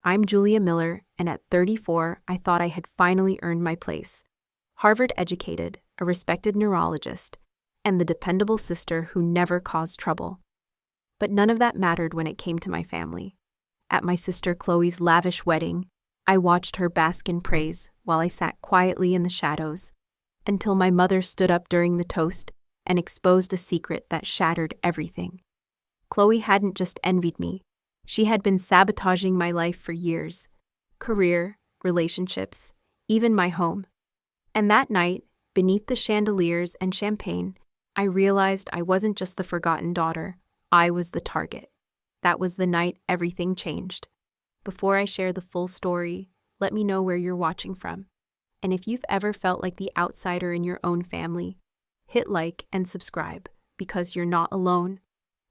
I'm Julia Miller, and at 34, I thought I had finally earned my place. Harvard educated, a respected neurologist, and the dependable sister who never caused trouble. But none of that mattered when it came to my family. At my sister Chloe's lavish wedding, I watched her bask in praise while I sat quietly in the shadows, until my mother stood up during the toast and exposed a secret that shattered everything. Chloe hadn't just envied me. She had been sabotaging my life for years. Career, relationships, even my home. And that night, beneath the chandeliers and champagne, I realized I wasn't just the forgotten daughter. I was the target. That was the night everything changed. Before I share the full story, let me know where you're watching from. And if you've ever felt like the outsider in your own family, hit like and subscribe, because you're not alone.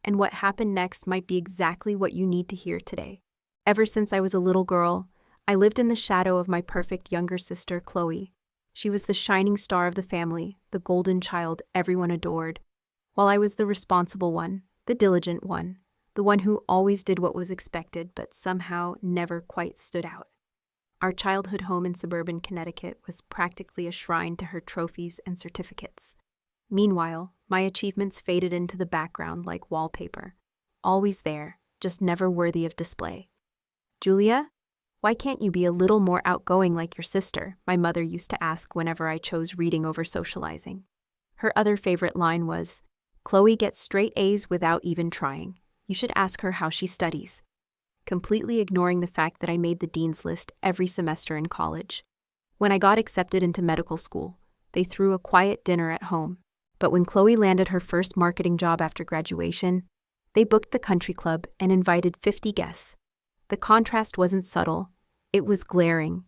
And what happened next might be exactly what you need to hear today. Ever since I was a little girl, I lived in the shadow of my perfect younger sister, Chloe. She was the shining star of the family, the golden child everyone adored, while I was the responsible one, the diligent one, the one who always did what was expected but somehow never quite stood out. Our childhood home in suburban Connecticut was practically a shrine to her trophies and certificates. Meanwhile, my achievements faded into the background like wallpaper. Always there, just never worthy of display. "Julia, why can't you be a little more outgoing like your sister?" my mother used to ask whenever I chose reading over socializing. Her other favorite line was, "Chloe gets straight A's without even trying. You should ask her how she studies." Completely ignoring the fact that I made the dean's list every semester in college. When I got accepted into medical school, they threw a quiet dinner at home. But when Chloe landed her first marketing job after graduation, they booked the country club and invited 50 guests. The contrast wasn't subtle, it was glaring.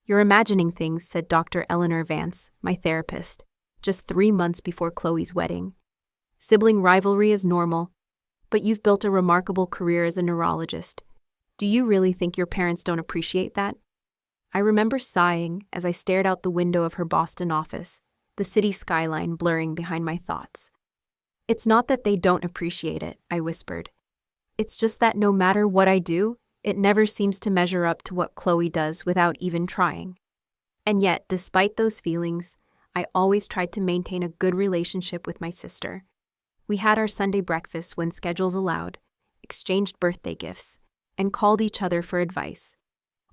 "You're imagining things," said Dr. Eleanor Vance, my therapist, just 3 months before Chloe's wedding. "Sibling rivalry is normal, but you've built a remarkable career as a neurologist. Do you really think your parents don't appreciate that?" I remember sighing as I stared out the window of her Boston office, the city skyline blurring behind my thoughts. "It's not that they don't appreciate it," I whispered. "It's just that no matter what I do, it never seems to measure up to what Chloe does without even trying." And yet, despite those feelings, I always tried to maintain a good relationship with my sister. We had our Sunday breakfast when schedules allowed, exchanged birthday gifts, and called each other for advice.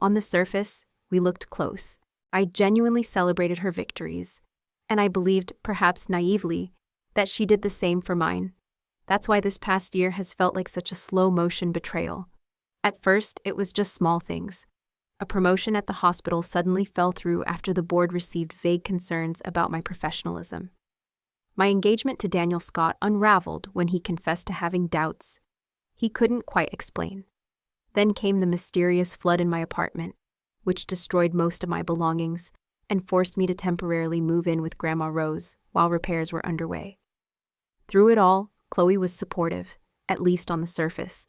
On the surface, we looked close. I genuinely celebrated her victories, and I believed, perhaps naively, that she did the same for mine. That's why this past year has felt like such a slow-motion betrayal. At first, it was just small things. A promotion at the hospital suddenly fell through after the board received vague concerns about my professionalism. My engagement to Daniel Scott unraveled when he confessed to having doubts he couldn't quite explain. Then came the mysterious flood in my apartment, which destroyed most of my belongings and forced me to temporarily move in with Grandma Rose while repairs were underway. Through it all, Chloe was supportive, at least on the surface.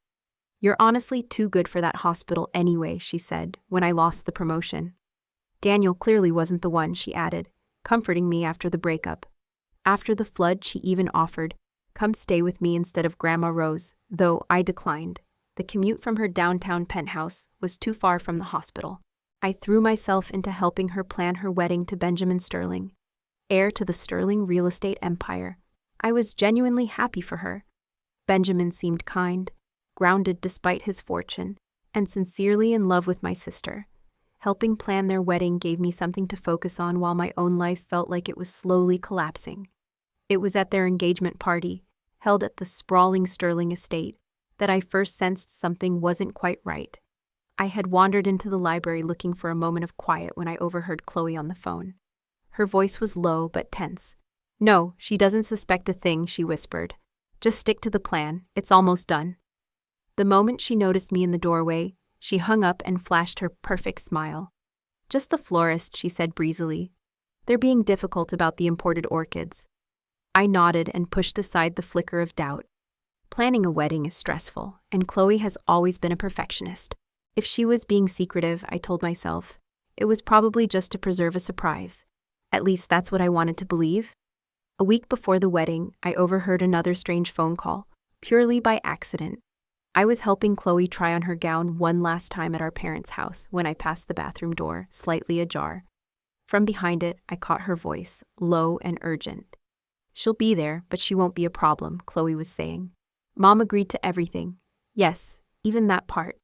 "You're honestly too good for that hospital anyway," she said when I lost the promotion. "Daniel clearly wasn't the one," she added, comforting me after the breakup. After the flood, she even offered, "Come stay with me instead of Grandma Rose," though I declined. The commute from her downtown penthouse was too far from the hospital. I threw myself into helping her plan her wedding to Benjamin Sterling, heir to the Sterling real estate empire. I was genuinely happy for her. Benjamin seemed kind, grounded despite his fortune, and sincerely in love with my sister. Helping plan their wedding gave me something to focus on while my own life felt like it was slowly collapsing. It was at their engagement party, held at the sprawling Sterling estate, that I first sensed something wasn't quite right. I had wandered into the library looking for a moment of quiet when I overheard Chloe on the phone. Her voice was low but tense. "No, she doesn't suspect a thing," she whispered. "Just stick to the plan. It's almost done." The moment she noticed me in the doorway, she hung up and flashed her perfect smile. "Just the florist," she said breezily. "They're being difficult about the imported orchids." I nodded and pushed aside the flicker of doubt. Planning a wedding is stressful, and Chloe has always been a perfectionist. If she was being secretive, I told myself, it was probably just to preserve a surprise. At least that's what I wanted to believe. A week before the wedding, I overheard another strange phone call, purely by accident. I was helping Chloe try on her gown one last time at our parents' house when I passed the bathroom door, slightly ajar. From behind it, I caught her voice, low and urgent. "She'll be there, but she won't be a problem," Chloe was saying. Mom agreed to everything. Yes, even that part.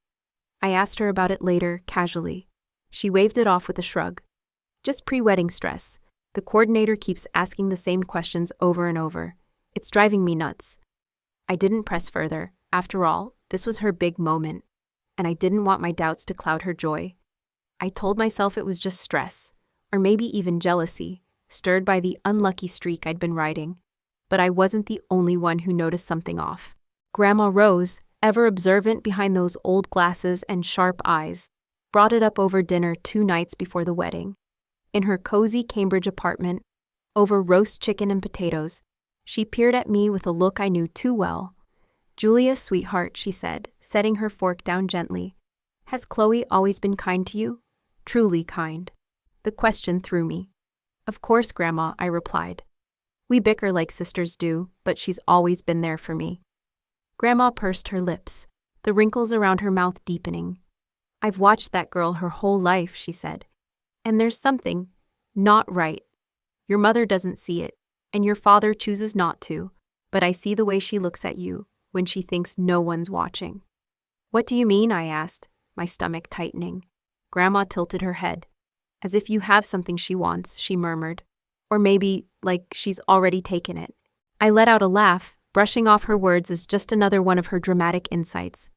I asked her about it later, casually. She waved it off with a shrug. "Just pre-wedding stress. The coordinator keeps asking the same questions over and over. It's driving me nuts." I didn't press further. After all, this was her big moment, and I didn't want my doubts to cloud her joy. I told myself it was just stress, or maybe even jealousy, stirred by the unlucky streak I'd been riding. But I wasn't the only one who noticed something off. Grandma Rose, ever observant behind those old glasses and sharp eyes, brought it up over dinner 2 nights before the wedding. In her cozy Cambridge apartment, over roast chicken and potatoes, she peered at me with a look I knew too well. "Julia, sweetheart," she said, setting her fork down gently. "Has Chloe always been kind to you? Truly kind?" The question threw me. "Of course, Grandma," I replied. "We bicker like sisters do, but she's always been there for me." Grandma pursed her lips, the wrinkles around her mouth deepening. "I've watched that girl her whole life," she said. "And there's something not right. Your mother doesn't see it, and your father chooses not to, but I see the way she looks at you when she thinks no one's watching." "What do you mean?" I asked, my stomach tightening. Grandma tilted her head. "As if you have something she wants," she murmured. "Or maybe, like, she's already taken it." I let out a laugh, brushing off her words as just another one of her dramatic insights.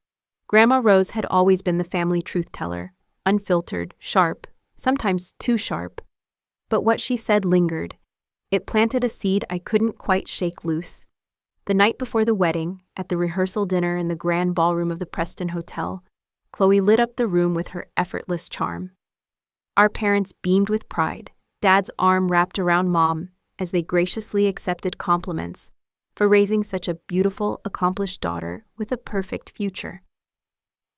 Grandma Rose had always been the family truth-teller, unfiltered, sharp, sometimes too sharp. But what she said lingered. It planted a seed I couldn't quite shake loose. The night before the wedding, at the rehearsal dinner in the grand ballroom of the Preston Hotel, Chloe lit up the room with her effortless charm. Our parents beamed with pride, Dad's arm wrapped around Mom as they graciously accepted compliments for raising such a beautiful, accomplished daughter with a perfect future.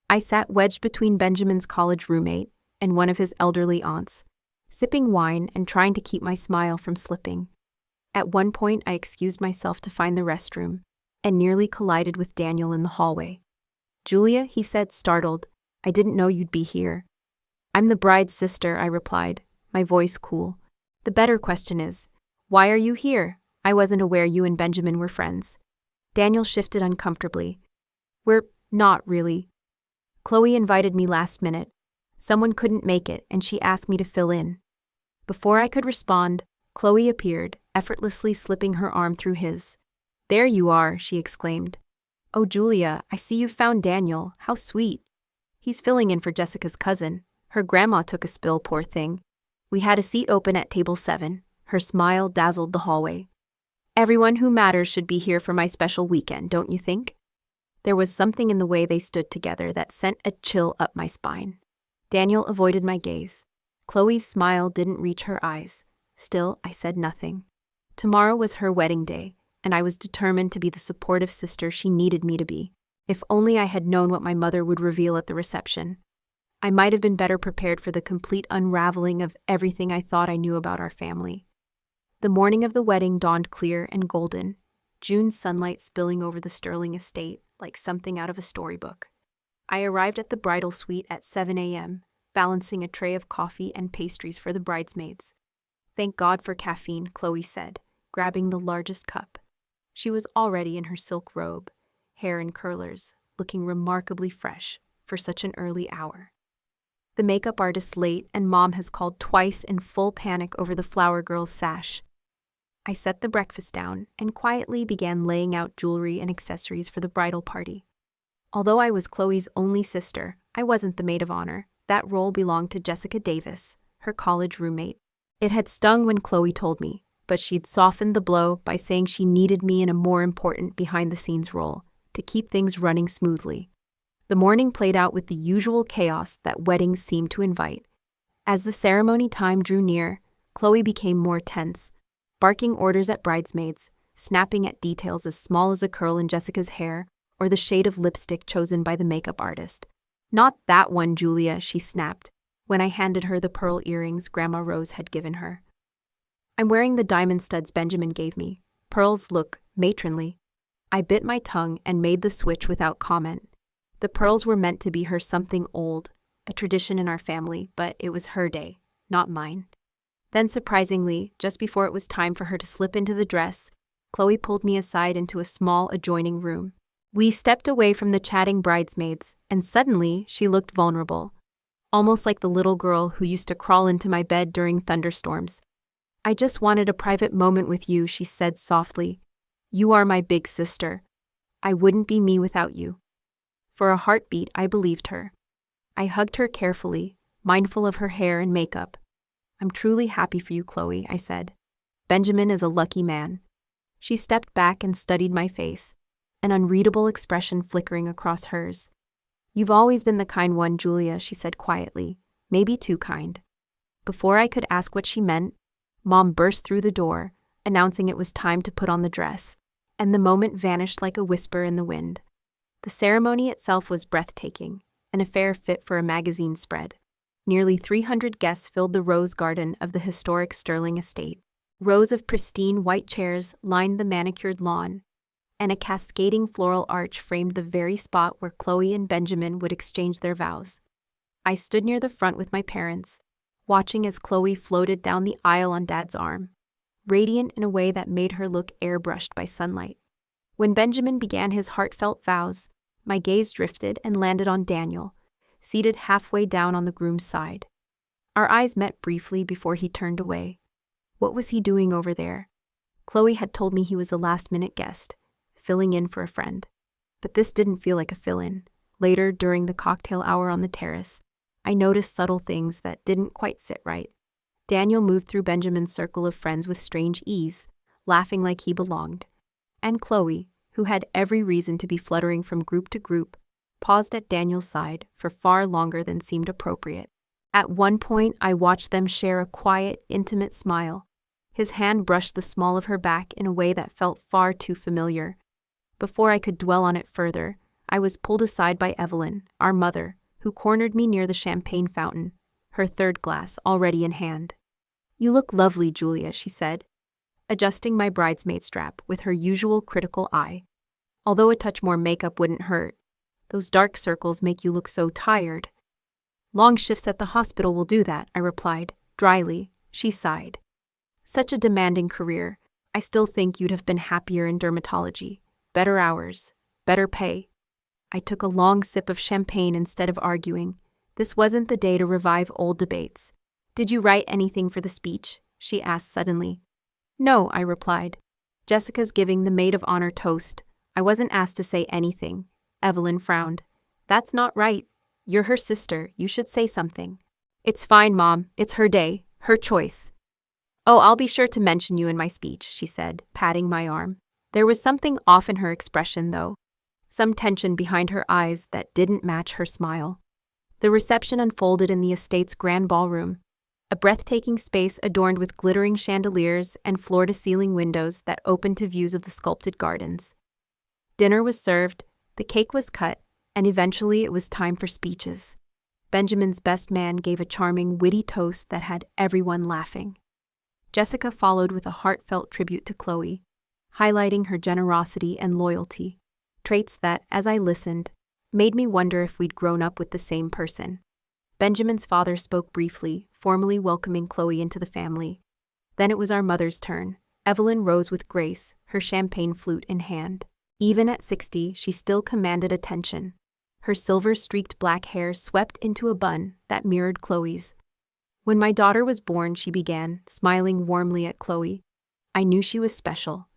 I sat wedged between Benjamin's college roommate and one of his elderly aunts, sipping wine and trying to keep my smile from slipping. At one point, I excused myself to find the restroom and nearly collided with Daniel in the hallway. "Julia," he said, startled, "I didn't know you'd be here." "I'm the bride's sister," I replied, my voice cool. "The better question is, why are you here? I wasn't aware you and Benjamin were friends." Daniel shifted uncomfortably. "We're not really. Chloe invited me last minute. Someone couldn't make it, and she asked me to fill in." Before I could respond, Chloe appeared, effortlessly slipping her arm through his. "There you are," she exclaimed. "Oh, Julia, I see you've found Daniel. How sweet. He's filling in for Jessica's cousin. Her grandma took a spill, poor thing." We had a seat open at table 7. Her smile dazzled the hallway. "Everyone who matters should be here for my special weekend, don't you think?" There was something in the way they stood together that sent a chill up my spine. Daniel avoided my gaze. Chloe's smile didn't reach her eyes. Still, I said nothing. Tomorrow was her wedding day, and I was determined to be the supportive sister she needed me to be. If only I had known what my mother would reveal at the reception. I might have been better prepared for the complete unraveling of everything I thought I knew about our family. The morning of the wedding dawned clear and golden, June's sunlight spilling over the Sterling estate like something out of a storybook. I arrived at the bridal suite at 7 a.m., balancing a tray of coffee and pastries for the bridesmaids. "Thank God for caffeine," Chloe said, grabbing the largest cup. She was already in her silk robe, hair in curlers, looking remarkably fresh for such an early hour. The makeup artist's late, and Mom has called twice in full panic over the flower girl's sash. I set the breakfast down and quietly began laying out jewelry and accessories for the bridal party. Although I was Chloe's only sister, I wasn't the maid of honor. That role belonged to Jessica Davis, her college roommate. It had stung when Chloe told me, but she'd softened the blow by saying she needed me in a more important behind-the-scenes role to keep things running smoothly. The morning played out with the usual chaos that weddings seem to invite. As the ceremony time drew near, Chloe became more tense, barking orders at bridesmaids, snapping at details as small as a curl in Jessica's hair or the shade of lipstick chosen by the makeup artist. "Not that one, Julia," she snapped, when I handed her the pearl earrings Grandma Rose had given her. "I'm wearing the diamond studs Benjamin gave me. Pearls look matronly." I bit my tongue and made the switch without comment. The pearls were meant to be her something old, a tradition in our family, but it was her day, not mine. Then surprisingly, just before it was time for her to slip into the dress, Chloe pulled me aside into a small adjoining room. We stepped away from the chatting bridesmaids, and suddenly she looked vulnerable, almost like the little girl who used to crawl into my bed during thunderstorms. "I just wanted a private moment with you," she said softly. "You are my big sister. I wouldn't be me without you." For a heartbeat, I believed her. I hugged her carefully, mindful of her hair and makeup. "I'm truly happy for you, Chloe," I said. "Benjamin is a lucky man." She stepped back and studied my face, an unreadable expression flickering across hers. "You've always been the kind one, Julia," she said quietly, "maybe too kind." Before I could ask what she meant, Mom burst through the door, announcing it was time to put on the dress, and the moment vanished like a whisper in the wind. The ceremony itself was breathtaking, an affair fit for a magazine spread. Nearly 300 guests filled the rose garden of the historic Sterling estate. Rows of pristine white chairs lined the manicured lawn, and a cascading floral arch framed the very spot where Chloe and Benjamin would exchange their vows. I stood near the front with my parents, watching as Chloe floated down the aisle on Dad's arm, radiant in a way that made her look airbrushed by sunlight. When Benjamin began his heartfelt vows, my gaze drifted and landed on Daniel, seated halfway down on the groom's side. Our eyes met briefly before he turned away. What was he doing over there? Chloe had told me he was a last-minute guest, filling in for a friend. But this didn't feel like a fill-in. Later, during the cocktail hour on the terrace, I noticed subtle things that didn't quite sit right. Daniel moved through Benjamin's circle of friends with strange ease, laughing like he belonged. And Chloe, who had every reason to be fluttering from group to group, paused at Daniel's side for far longer than seemed appropriate. At one point, I watched them share a quiet, intimate smile. His hand brushed the small of her back in a way that felt far too familiar. Before I could dwell on it further, I was pulled aside by Evelyn, our mother, who cornered me near the champagne fountain, her third glass already in hand. "You look lovely, Julia," she said, adjusting my bridesmaid strap with her usual critical eye. "Although a touch more makeup wouldn't hurt. Those dark circles make you look so tired." "Long shifts at the hospital will do that," I replied, dryly. She sighed. "Such a demanding career. I still think you'd have been happier in dermatology. Better hours, better pay." I took a long sip of champagne instead of arguing. This wasn't the day to revive old debates. "Did you write anything for the speech?" she asked suddenly. "No," I replied. "Jessica's giving the maid of honor toast. I wasn't asked to say anything." Evelyn frowned. "That's not right. You're her sister. You should say something." "It's fine, Mom. It's her day, her choice." "Oh, I'll be sure to mention you in my speech," she said, patting my arm. There was something off in her expression, though. Some tension behind her eyes that didn't match her smile. The reception unfolded in the estate's grand ballroom, a breathtaking space adorned with glittering chandeliers and floor-to-ceiling windows that opened to views of the sculpted gardens. Dinner was served, the cake was cut, and eventually it was time for speeches. Benjamin's best man gave a charming, witty toast that had everyone laughing. Jessica followed with a heartfelt tribute to Chloe, highlighting her generosity and loyalty, traits that, as I listened, made me wonder if we'd grown up with the same person. Benjamin's father spoke briefly, formally welcoming Chloe into the family. Then it was our mother's turn. Evelyn rose with grace, her champagne flute in hand. Even at 60, she still commanded attention. Her silver-streaked black hair swept into a bun that mirrored Chloe's. When my daughter was born, she began, smiling warmly at Chloe. I knew she was special.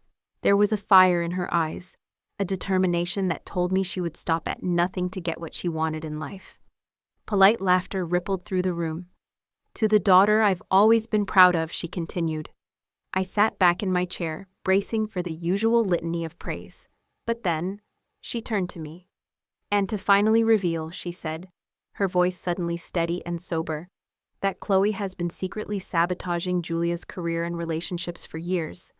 There was a fire in her eyes, a determination that told me she would stop at nothing to get what she wanted in life. Polite laughter rippled through the room. "To the daughter I've always been proud of," she continued. I sat back in my chair, bracing for the usual litany of praise. But then, she turned to me. "And to finally reveal," she said, her voice suddenly steady and sober, "that Chloe has been secretly sabotaging Julia's career and relationships for years."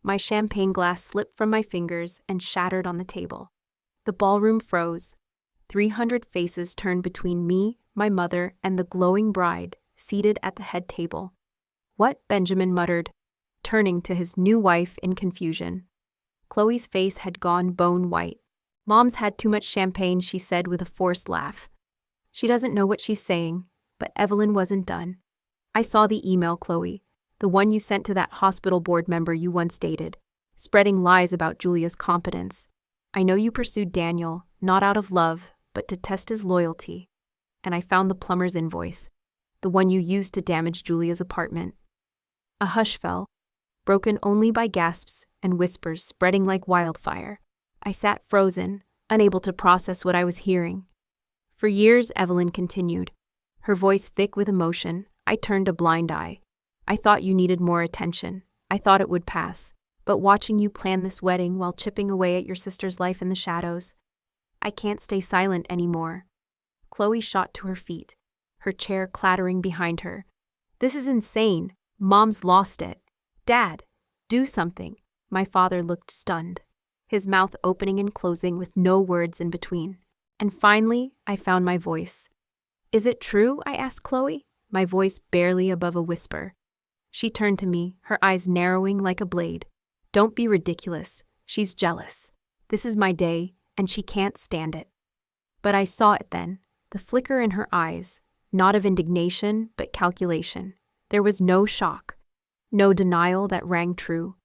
My champagne glass slipped from my fingers and shattered on the table. The ballroom froze. 300 faces turned between me, my mother, and the glowing bride, seated at the head table. "What?" Benjamin muttered, turning to his new wife in confusion. Chloe's face had gone bone white, Mom's had too much champagne, she said with a forced laugh. She doesn't know what she's saying, but Evelyn wasn't done. I saw the email, Chloe, the one you sent to that hospital board member you once dated, spreading lies about Julia's competence. I know you pursued Daniel, not out of love, but to test his loyalty. And I found the plumber's invoice, the one you used to damage Julia's apartment. A hush fell, broken only by gasps and whispers spreading like wildfire. I sat frozen, unable to process what I was hearing. For years, Evelyn continued, her voice thick with emotion. I turned a blind eye. I thought you needed more attention. I thought it would pass. But watching you plan this wedding while chipping away at your sister's life in the shadows, I can't stay silent anymore. Chloe shot to her feet, her chair clattering behind her. This is insane. Mom's lost it. Dad, do something. My father looked stunned, his mouth opening and closing with no words in between. And finally, I found my voice. Is it true? I asked Chloe, my voice barely above a whisper. She turned to me, her eyes narrowing like a blade. Don't be ridiculous. She's jealous. This is my day, and she can't stand it. But I saw it then, the flicker in her eyes, not of indignation, but calculation. There was no shock, no denial that rang true,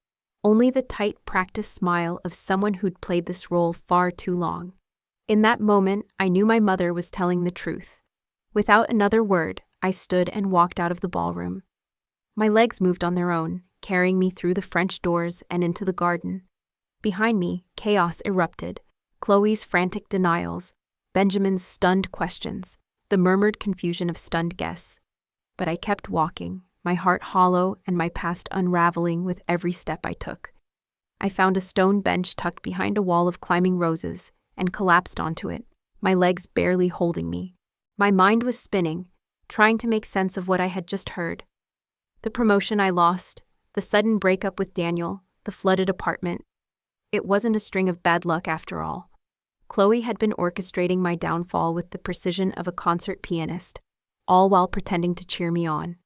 only the tight, practiced smile of someone who'd played this role far too long. In that moment, I knew my mother was telling the truth. Without another word, I stood and walked out of the ballroom. My legs moved on their own, carrying me through the French doors and into the garden. Behind me, chaos erupted. Chloe's frantic denials, Benjamin's stunned questions, the murmured confusion of stunned guests. But I kept walking, my heart hollow and my past unraveling with every step I took. I found a stone bench tucked behind a wall of climbing roses and collapsed onto it, my legs barely holding me. My mind was spinning, trying to make sense of what I had just heard. The promotion I lost, the sudden breakup with Daniel, the flooded apartment. It wasn't a string of bad luck after all. Chloe had been orchestrating my downfall with the precision of a concert pianist, all while pretending to cheer me on.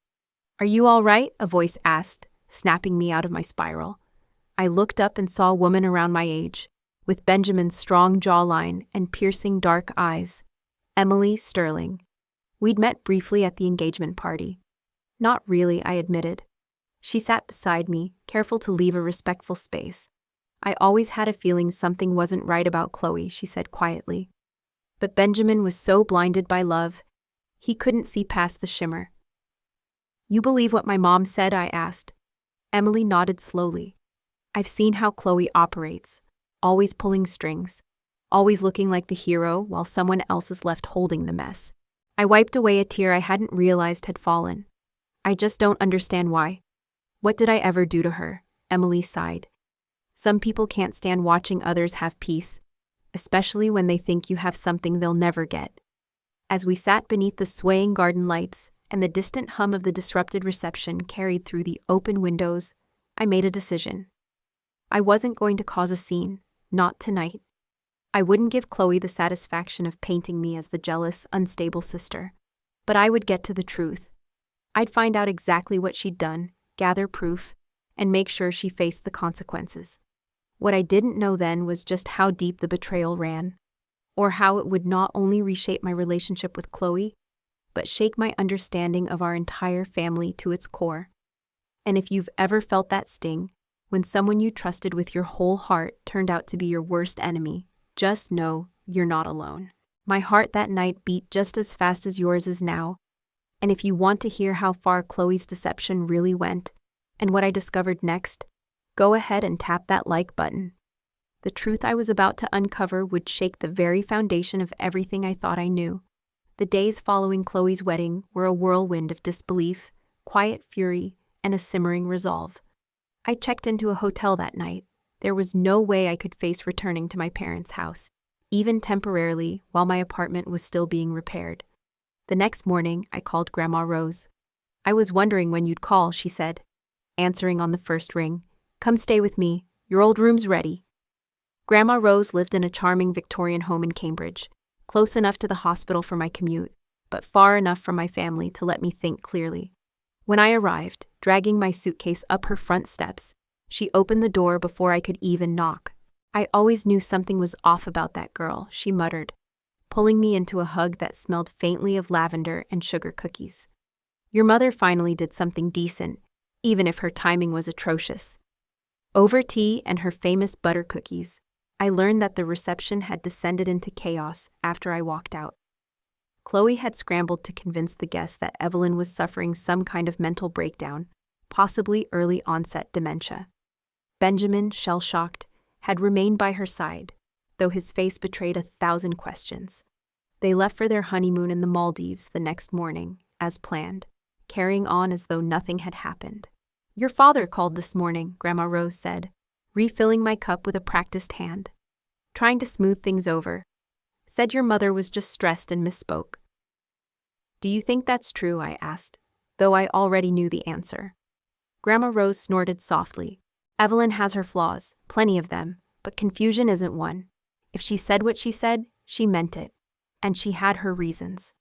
Are you all right? A voice asked, snapping me out of my spiral. I looked up and saw a woman around my age, with Benjamin's strong jawline and piercing dark eyes. Emily Sterling. We'd met briefly at the engagement party. Not really, I admitted. She sat beside me, careful to leave a respectful space. I always had a feeling something wasn't right about Chloe, she said quietly. But Benjamin was so blinded by love, he couldn't see past the shimmer. You believe what my mom said? I asked. Emily nodded slowly. I've seen how Chloe operates, always pulling strings, always looking like the hero while someone else is left holding the mess. I wiped away a tear I hadn't realized had fallen. I just don't understand why. What did I ever do to her? Emily sighed. Some people can't stand watching others have peace, especially when they think you have something they'll never get. As we sat beneath the swaying garden lights and the distant hum of the disrupted reception carried through the open windows, I made a decision. I wasn't going to cause a scene, not tonight. I wouldn't give Chloe the satisfaction of painting me as the jealous, unstable sister. But I would get to the truth. I'd find out exactly what she'd done, gather proof, and make sure she faced the consequences. What I didn't know then was just how deep the betrayal ran, or how it would not only reshape my relationship with Chloe, but shake my understanding of our entire family to its core. And if you've ever felt that sting, when someone you trusted with your whole heart turned out to be your worst enemy, just know you're not alone. My heart that night beat just as fast as yours is now, and if you want to hear how far Chloe's deception really went, and what I discovered next, go ahead and tap that like button. The truth I was about to uncover would shake the very foundation of everything I thought I knew. The days following Chloe's wedding were a whirlwind of disbelief, quiet fury, and a simmering resolve. I checked into a hotel that night. There was no way I could face returning to my parents' house, even temporarily while my apartment was still being repaired. The next morning, I called Grandma Rose. I was wondering when you'd call, she said, answering on the first ring. Come stay with me. Your old room's ready. Grandma Rose lived in a charming Victorian home in Cambridge, close enough to the hospital for my commute, but far enough from my family to let me think clearly. When I arrived, dragging my suitcase up her front steps, she opened the door before I could even knock. I always knew something was off about that girl, she muttered, pulling me into a hug that smelled faintly of lavender and sugar cookies. Your mother finally did something decent, even if her timing was atrocious. Over tea and her famous butter cookies, I learned that the reception had descended into chaos after I walked out. Chloe had scrambled to convince the guests that Evelyn was suffering some kind of mental breakdown, possibly early-onset dementia. Benjamin, shell-shocked, had remained by her side, though his face betrayed 1,000 questions. They left for their honeymoon in the Maldives the next morning, as planned, carrying on as though nothing had happened. Your father called this morning, Grandma Rose said, refilling my cup with a practiced hand. Trying to smooth things over. Said your mother was just stressed and misspoke. Do you think that's true? I asked, though I already knew the answer. Grandma Rose snorted softly. Evelyn has her flaws, plenty of them, but confusion isn't one. If she said what she said, she meant it. And she had her reasons.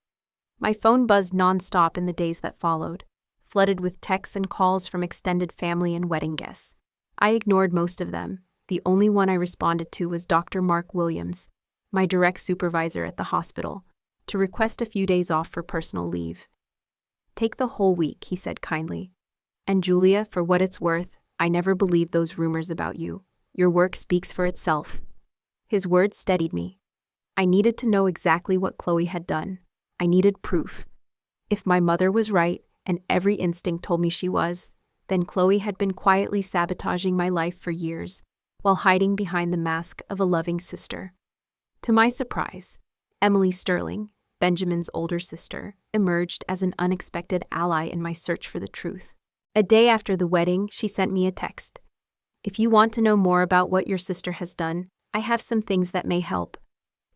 My phone buzzed nonstop in the days that followed, flooded with texts and calls from extended family and wedding guests. I ignored most of them. The only one I responded to was Dr. Mark Williams, my direct supervisor at the hospital, to request a few days off for personal leave. Take the whole week, he said kindly. And Julia, for what it's worth, I never believed those rumors about you. Your work speaks for itself. His words steadied me. I needed to know exactly what Chloe had done. I needed proof. If my mother was right, and every instinct told me she was, then Chloe had been quietly sabotaging my life for years, while hiding behind the mask of a loving sister. To my surprise, Emily Sterling, Benjamin's older sister, emerged as an unexpected ally in my search for the truth. A day after the wedding, she sent me a text. If you want to know more about what your sister has done, I have some things that may help.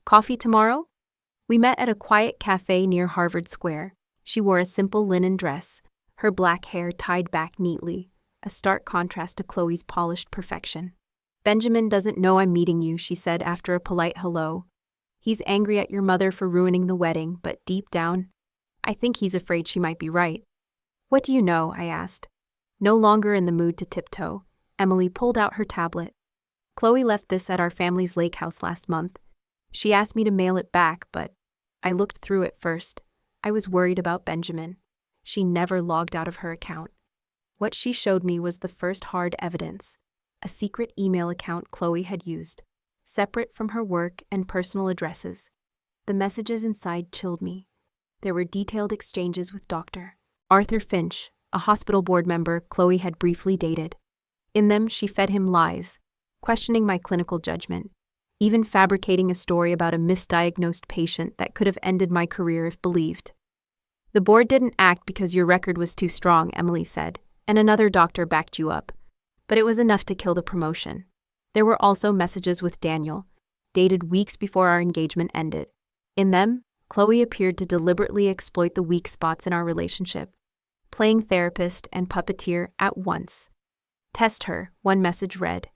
Coffee tomorrow? We met at a quiet cafe near Harvard Square. She wore a simple linen dress, her black hair tied back neatly, a stark contrast to Chloe's polished perfection. Benjamin doesn't know I'm meeting you, she said after a polite hello. He's angry at your mother for ruining the wedding, but deep down, I think he's afraid she might be right. What do you know? I asked. No longer in the mood to tiptoe, Emily pulled out her tablet. Chloe left this at our family's lake house last month. She asked me to mail it back, but I looked through it first. I was worried about Benjamin. She never logged out of her account. What she showed me was the first hard evidence, a secret email account Chloe had used, separate from her work and personal addresses. The messages inside chilled me. There were detailed exchanges with Dr. Arthur Finch, a hospital board member Chloe had briefly dated. In them, she fed him lies, questioning my clinical judgment, even fabricating a story about a misdiagnosed patient that could have ended my career if believed. The board didn't act because your record was too strong, Emily said, and another doctor backed you up. But it was enough to kill the promotion. There were also messages with Daniel, dated weeks before our engagement ended. In them, Chloe appeared to deliberately exploit the weak spots in our relationship, playing therapist and puppeteer at once. Test her, one message read.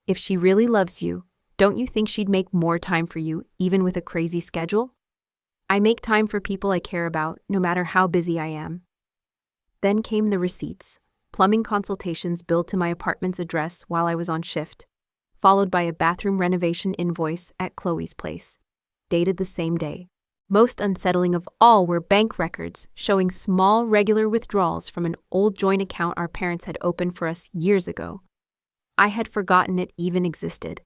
If she really loves you, don't you think she'd make more time for you, even with a crazy schedule? I make time for people I care about, no matter how busy I am. Then came the receipts, plumbing consultations billed to my apartment's address while I was on shift, followed by a bathroom renovation invoice at Chloe's place, dated the same day. Most unsettling of all were bank records showing small, regular withdrawals from an old joint account our parents had opened for us years ago. I had forgotten it even existed,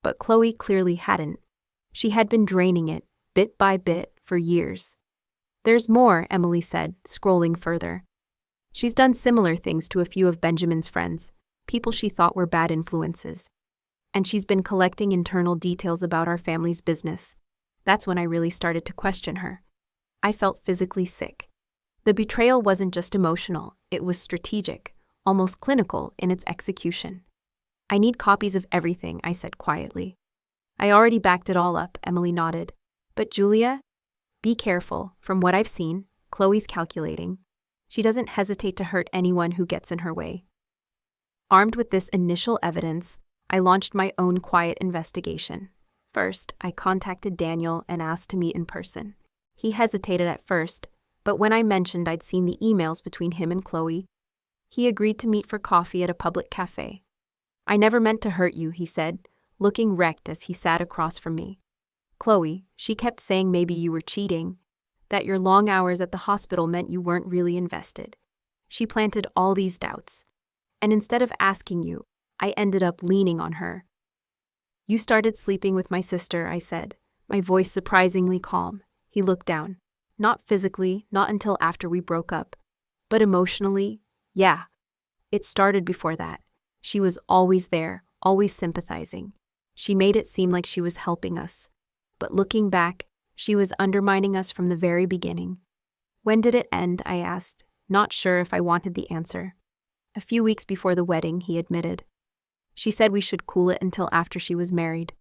but Chloe clearly hadn't. She had been draining it, bit by bit, for years. There's more, Emily said, scrolling further. She's done similar things to a few of Benjamin's friends, people she thought were bad influences. And she's been collecting internal details about our family's business. That's when I really started to question her. I felt physically sick. The betrayal wasn't just emotional, it was strategic, almost clinical in its execution. I need copies of everything, I said quietly. I already backed it all up, Emily nodded. But Julia? Be careful. From what I've seen, Chloe's calculating. She doesn't hesitate to hurt anyone who gets in her way. Armed with this initial evidence, I launched my own quiet investigation. First, I contacted Daniel and asked to meet in person. He hesitated at first, but when I mentioned I'd seen the emails between him and Chloe, he agreed to meet for coffee at a public cafe. I never meant to hurt you, he said, looking wrecked as he sat across from me. "Chloe, she kept saying maybe you were cheating, that your long hours at the hospital meant you weren't really invested. She planted all these doubts. And instead of asking you, I ended up leaning on her." "You started sleeping with my sister," I said, my voice surprisingly calm. He looked down. "Not physically, not until after we broke up. But emotionally, yeah. It started before that. She was always there, always sympathizing. She made it seem like she was helping us. But looking back, she was undermining us from the very beginning." "When did it end?" I asked, not sure if I wanted the answer. "A few weeks before the wedding," he admitted. "She said we should cool it until after she was married."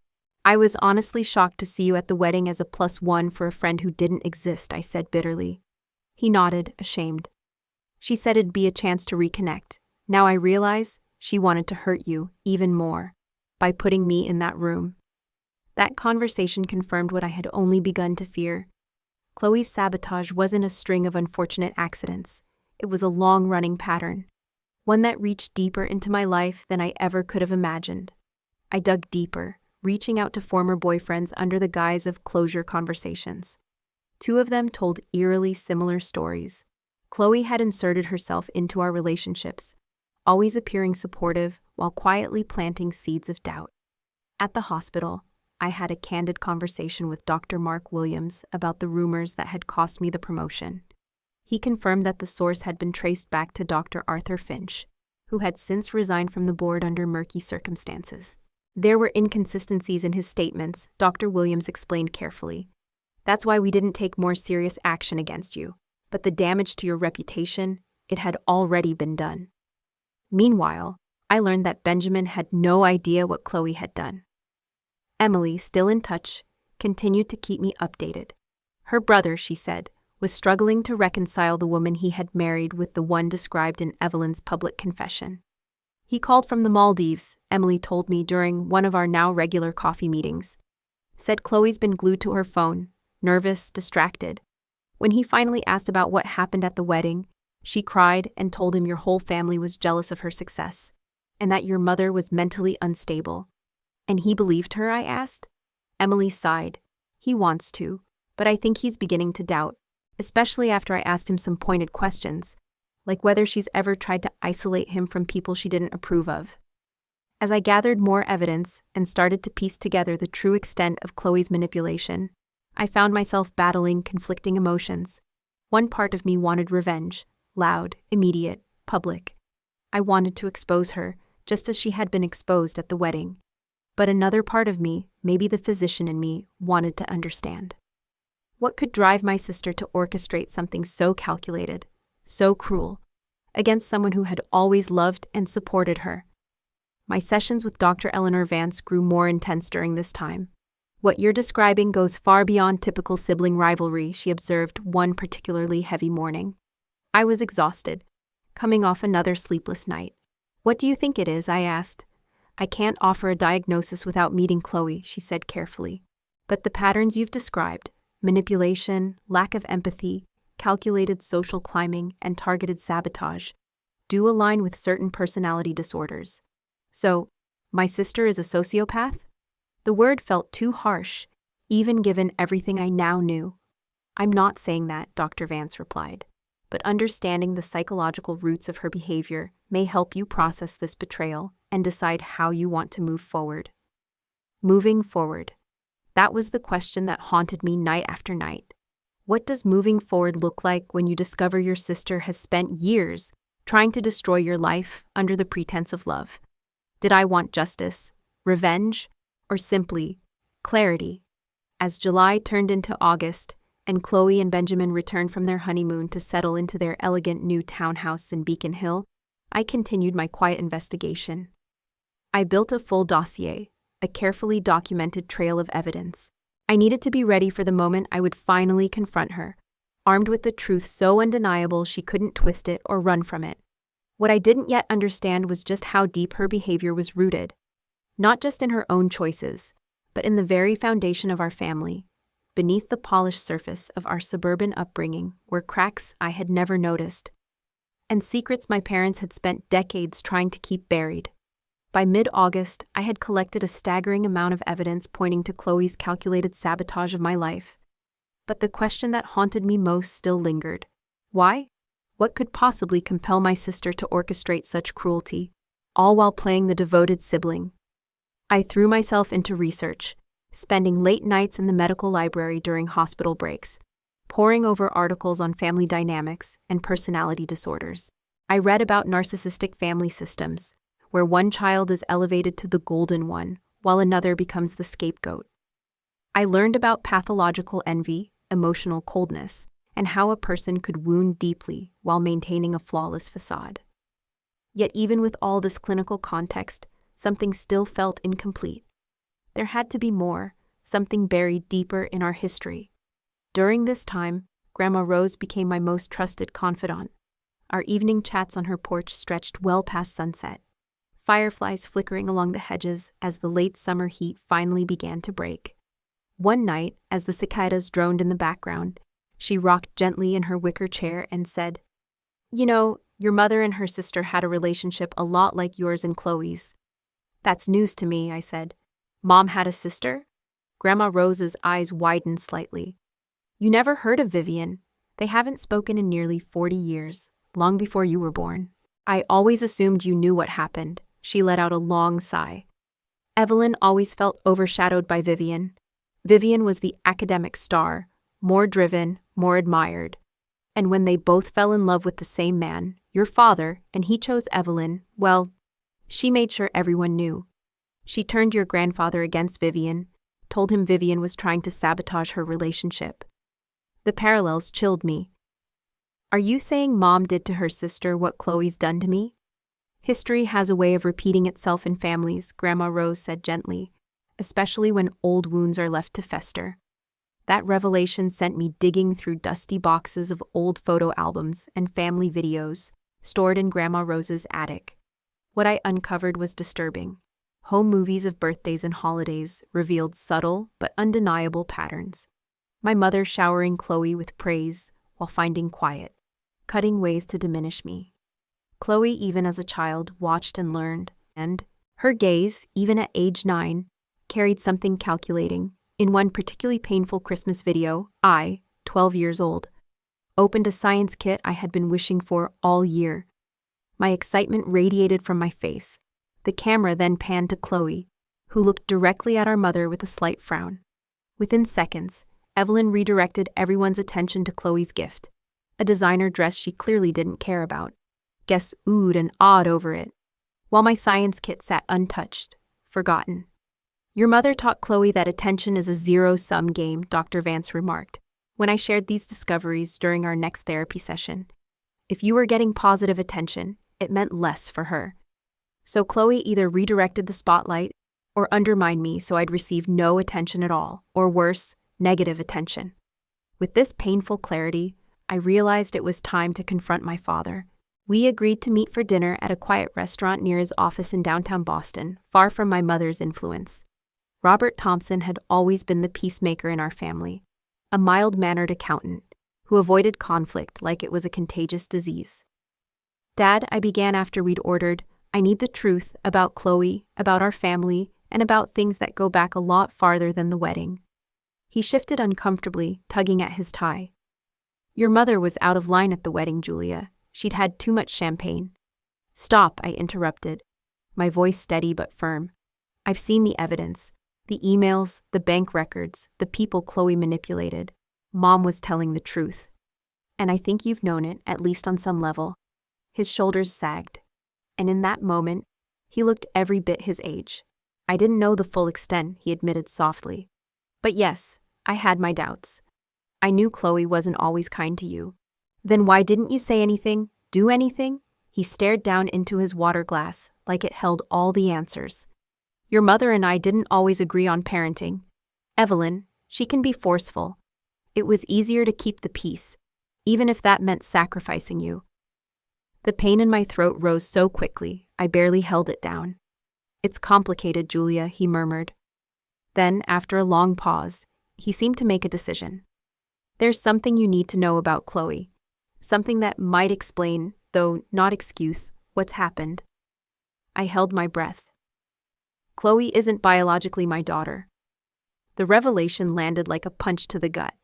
"I was honestly shocked to see you at the wedding as a +1 for a friend who didn't exist," I said bitterly. He nodded, ashamed. "She said it'd be a chance to reconnect. Now I realize she wanted to hurt you even more by putting me in that room." That conversation confirmed what I had only begun to fear. Chloe's sabotage wasn't a string of unfortunate accidents. It was a long-running pattern, one that reached deeper into my life than I ever could have imagined. I dug deeper, reaching out to former boyfriends under the guise of closure conversations. 2 of them told eerily similar stories. Chloe had inserted herself into our relationships, always appearing supportive while quietly planting seeds of doubt. At the hospital, I had a candid conversation with Dr. Mark Williams about the rumors that had cost me the promotion. He confirmed that the source had been traced back to Dr. Arthur Finch, who had since resigned from the board under murky circumstances. "There were inconsistencies in his statements," Dr. Williams explained carefully. "That's why we didn't take more serious action against you. But the damage to your reputation, it had already been done." Meanwhile, I learned that Benjamin had no idea what Chloe had done. Emily, still in touch, continued to keep me updated. Her brother, she said, was struggling to reconcile the woman he had married with the one described in Evelyn's public confession. "He called from the Maldives," Emily told me during one of our now regular coffee meetings. "Said Chloe's been glued to her phone, nervous, distracted. When he finally asked about what happened at the wedding, she cried and told him your whole family was jealous of her success, and that your mother was mentally unstable." "And he believed her?" I asked. Emily sighed. "He wants to, but I think he's beginning to doubt, especially after I asked him some pointed questions, like whether she's ever tried to isolate him from people she didn't approve of." As I gathered more evidence and started to piece together the true extent of Chloe's manipulation, I found myself battling conflicting emotions. One part of me wanted revenge, loud, immediate, public. I wanted to expose her, just as she had been exposed at the wedding. But another part of me, maybe the physician in me, wanted to understand. What could drive my sister to orchestrate something so calculated, so cruel, against someone who had always loved and supported her? My sessions with Dr. Eleanor Vance grew more intense during this time. "What you're describing goes far beyond typical sibling rivalry," she observed one particularly heavy morning. I was exhausted, coming off another sleepless night. "What do you think it is?" I asked. "I can't offer a diagnosis without meeting Chloe," she said carefully. "But the patterns you've described, manipulation, lack of empathy, calculated social climbing, and targeted sabotage, do align with certain personality disorders. So, my sister is a sociopath?" The word felt too harsh, even given everything I now knew. "I'm not saying that," Dr. Vance replied. "But understanding the psychological roots of her behavior may help you process this betrayal and decide how you want to move forward." Moving forward. That was the question that haunted me night after night. What does moving forward look like when you discover your sister has spent years trying to destroy your life under the pretense of love? Did I want justice, revenge, or simply clarity? As July turned into August, and Chloe and Benjamin returned from their honeymoon to settle into their elegant new townhouse in Beacon Hill, I continued my quiet investigation. I built a full dossier, a carefully documented trail of evidence. I needed to be ready for the moment I would finally confront her, armed with the truth so undeniable she couldn't twist it or run from it. What I didn't yet understand was just how deep her behavior was rooted, not just in her own choices, but in the very foundation of our family, beneath the polished surface of our suburban upbringing were cracks I had never noticed, and secrets my parents had spent decades trying to keep buried. By mid-August, I had collected a staggering amount of evidence pointing to Chloe's calculated sabotage of my life. But the question that haunted me most still lingered. Why? What could possibly compel my sister to orchestrate such cruelty, all while playing the devoted sibling? I threw myself into research, spending late nights in the medical library during hospital breaks, poring over articles on family dynamics and personality disorders. I read about narcissistic family systems, where one child is elevated to the golden one, while another becomes the scapegoat. I learned about pathological envy, emotional coldness, and how a person could wound deeply while maintaining a flawless facade. Yet even with all this clinical context, something still felt incomplete. There had to be more, something buried deeper in our history. During this time, Grandma Rose became my most trusted confidant. Our evening chats on her porch stretched well past sunset, fireflies flickering along the hedges as the late summer heat finally began to break. One night, as the cicadas droned in the background, she rocked gently in her wicker chair and said, "You know, your mother and her sister had a relationship a lot like yours and Chloe's." "That's news to me," I said. "Mom had a sister?" Grandma Rose's eyes widened slightly. "You never heard of Vivian? They haven't spoken in nearly 40 years, long before you were born." "I always assumed you knew what happened." She let out a long sigh. "Evelyn always felt overshadowed by Vivian. Vivian was the academic star, more driven, more admired. And when they both fell in love with the same man, your father, and he chose Evelyn, well, she made sure everyone knew. She turned your grandfather against Vivian, told him Vivian was trying to sabotage her relationship. The parallels chilled me. Are you saying Mom did to her sister what Chloe's done to me?" "History has a way of repeating itself in families," Grandma Rose said gently, "especially when old wounds are left to fester." That revelation sent me digging through dusty boxes of old photo albums and family videos stored in Grandma Rose's attic. What I uncovered was disturbing. Home movies of birthdays and holidays revealed subtle but undeniable patterns. My mother showering Chloe with praise while finding quiet, cutting ways to diminish me. Chloe, even as a child, watched and learned, and her gaze, even at age 9, carried something calculating. In one particularly painful Christmas video, I, 12 years old, opened a science kit I had been wishing for all year. My excitement radiated from my face. The camera then panned to Chloe, who looked directly at our mother with a slight frown. Within seconds, Evelyn redirected everyone's attention to Chloe's gift, a designer dress she clearly didn't care about. Guests oohed and awed over it, while my science kit sat untouched, forgotten. "Your mother taught Chloe that attention is a zero-sum game," Dr. Vance remarked, when I shared these discoveries during our next therapy session. "If you were getting positive attention, it meant less for her. So Chloe either redirected the spotlight or undermined me so I'd receive no attention at all, or worse, negative attention." With this painful clarity, I realized it was time to confront my father. We agreed to meet for dinner at a quiet restaurant near his office in downtown Boston, far from my mother's influence. Robert Thompson had always been the peacemaker in our family, a mild-mannered accountant who avoided conflict like it was a contagious disease. "Dad," I began after we'd ordered, "I need the truth about Chloe, about our family, and about things that go back a lot farther than the wedding." He shifted uncomfortably, tugging at his tie. "Your mother was out of line at the wedding, Julia. She'd had too much champagne." "Stop," I interrupted, my voice steady but firm. "I've seen the evidence. The emails, the bank records, the people Chloe manipulated. Mom was telling the truth. And I think you've known it, at least on some level." His shoulders sagged, and in that moment, he looked every bit his age. "I didn't know the full extent," he admitted softly. "But yes, I had my doubts. I knew Chloe wasn't always kind to you." "Then why didn't you say anything, do anything?" He stared down into his water glass like it held all the answers. "Your mother and I didn't always agree on parenting. Evelyn, she can be forceful. It was easier to keep the peace, even if that meant sacrificing you." The pain in my throat rose so quickly, I barely held it down. "It's complicated, Julia," he murmured. Then, after a long pause, he seemed to make a decision. "There's something you need to know about Chloe. Something that might explain, though not excuse, what's happened." I held my breath. Chloe isn't biologically my daughter. The revelation landed like a punch to the gut.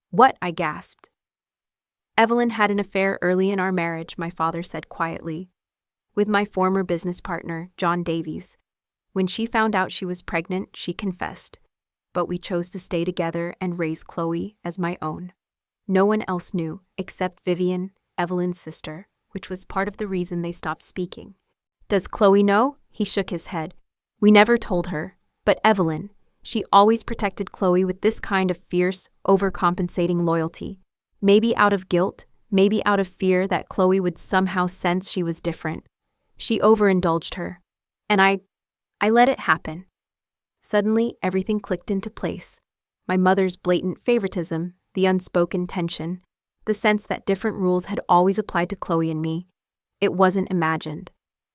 What? I gasped. Evelyn had an affair early in our marriage, my father said quietly, with my former business partner, John Davies. When she found out she was pregnant, she confessed, but we chose to stay together and raise Chloe as my own. No one else knew, except Vivian, Evelyn's sister, which was part of the reason they stopped speaking. Does Chloe know? He shook his head. We never told her, but Evelyn, she always protected Chloe with this kind of fierce, overcompensating loyalty. Maybe out of guilt, maybe out of fear that Chloe would somehow sense she was different. She overindulged her. And I let it happen. Suddenly, everything clicked into place. My mother's blatant favoritism, the unspoken tension, the sense that different rules had always applied to Chloe and me. It wasn't imagined.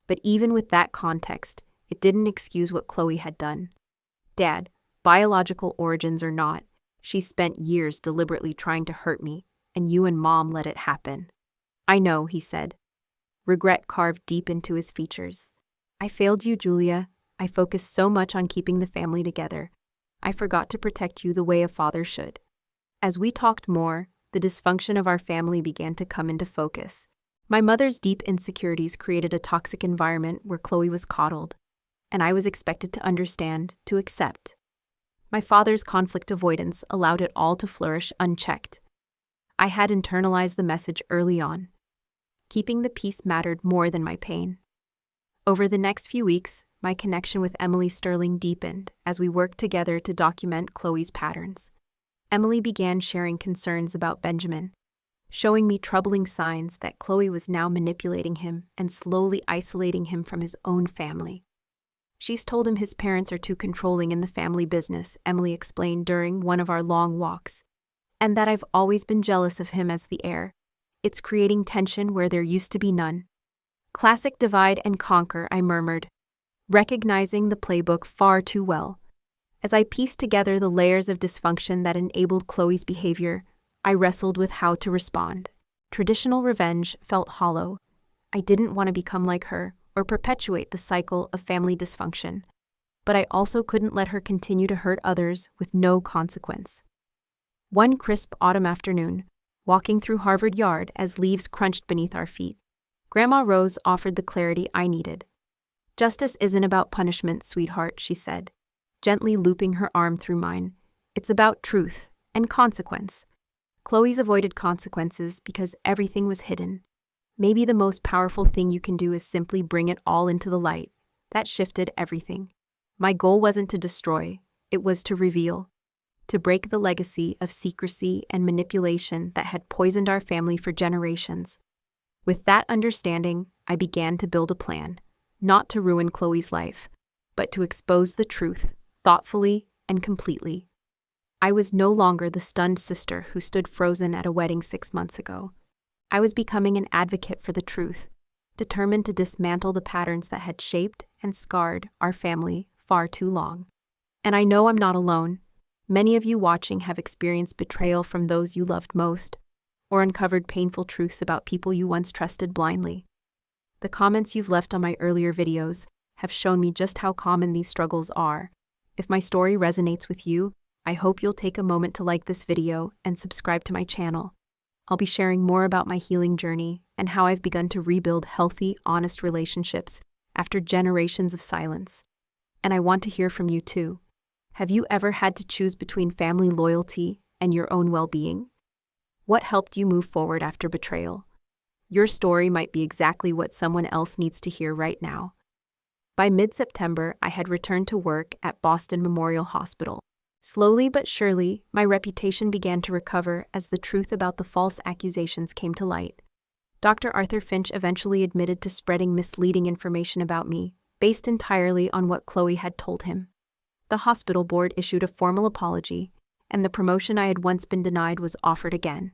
But even with that context, it didn't excuse what Chloe had done. Dad, biological origins or not, she spent years deliberately trying to hurt me, and you and Mom let it happen. I know, he said. Regret carved deep into his features. I failed you, Julia. I focused so much on keeping the family together. I forgot to protect you the way a father should. As we talked more, the dysfunction of our family began to come into focus. My mother's deep insecurities created a toxic environment where Chloe was coddled, and I was expected to understand, to accept. My father's conflict avoidance allowed it all to flourish unchecked. I had internalized the message early on. Keeping the peace mattered more than my pain. Over the next few weeks, my connection with Emily Sterling deepened as we worked together to document Chloe's patterns. Emily began sharing concerns about Benjamin, showing me troubling signs that Chloe was now manipulating him and slowly isolating him from his own family. She's told him his parents are too controlling in the family business, Emily explained during one of our long walks, and that I've always been jealous of him as the heir. It's creating tension where there used to be none. Classic divide and conquer, I murmured, recognizing the playbook far too well. As I pieced together the layers of dysfunction that enabled Chloe's behavior, I wrestled with how to respond. Traditional revenge felt hollow. I didn't want to become like her or perpetuate the cycle of family dysfunction, but I also couldn't let her continue to hurt others with no consequence. One crisp autumn afternoon, walking through Harvard Yard as leaves crunched beneath our feet, Grandma Rose offered the clarity I needed. Justice isn't about punishment, sweetheart, she said, gently looping her arm through mine. It's about truth and consequence. Chloe's avoided consequences because everything was hidden. Maybe the most powerful thing you can do is simply bring it all into the light. That shifted everything. My goal wasn't to destroy, it was to reveal, to break the legacy of secrecy and manipulation that had poisoned our family for generations. With that understanding, I began to build a plan, not to ruin Chloe's life, but to expose the truth, thoughtfully and completely. I was no longer the stunned sister who stood frozen at a wedding 6 months ago. I was becoming an advocate for the truth, determined to dismantle the patterns that had shaped and scarred our family far too long. And I know I'm not alone. Many of you watching have experienced betrayal from those you loved most, or uncovered painful truths about people you once trusted blindly. The comments you've left on my earlier videos have shown me just how common these struggles are. If my story resonates with you, I hope you'll take a moment to like this video and subscribe to my channel. I'll be sharing more about my healing journey and how I've begun to rebuild healthy, honest relationships after generations of silence. And I want to hear from you too. Have you ever had to choose between family loyalty and your own well-being? What helped you move forward after betrayal? Your story might be exactly what someone else needs to hear right now. By mid-September, I had returned to work at Boston Memorial Hospital. Slowly but surely, my reputation began to recover as the truth about the false accusations came to light. Dr. Arthur Finch eventually admitted to spreading misleading information about me, based entirely on what Chloe had told him. The hospital board issued a formal apology, and the promotion I had once been denied was offered again.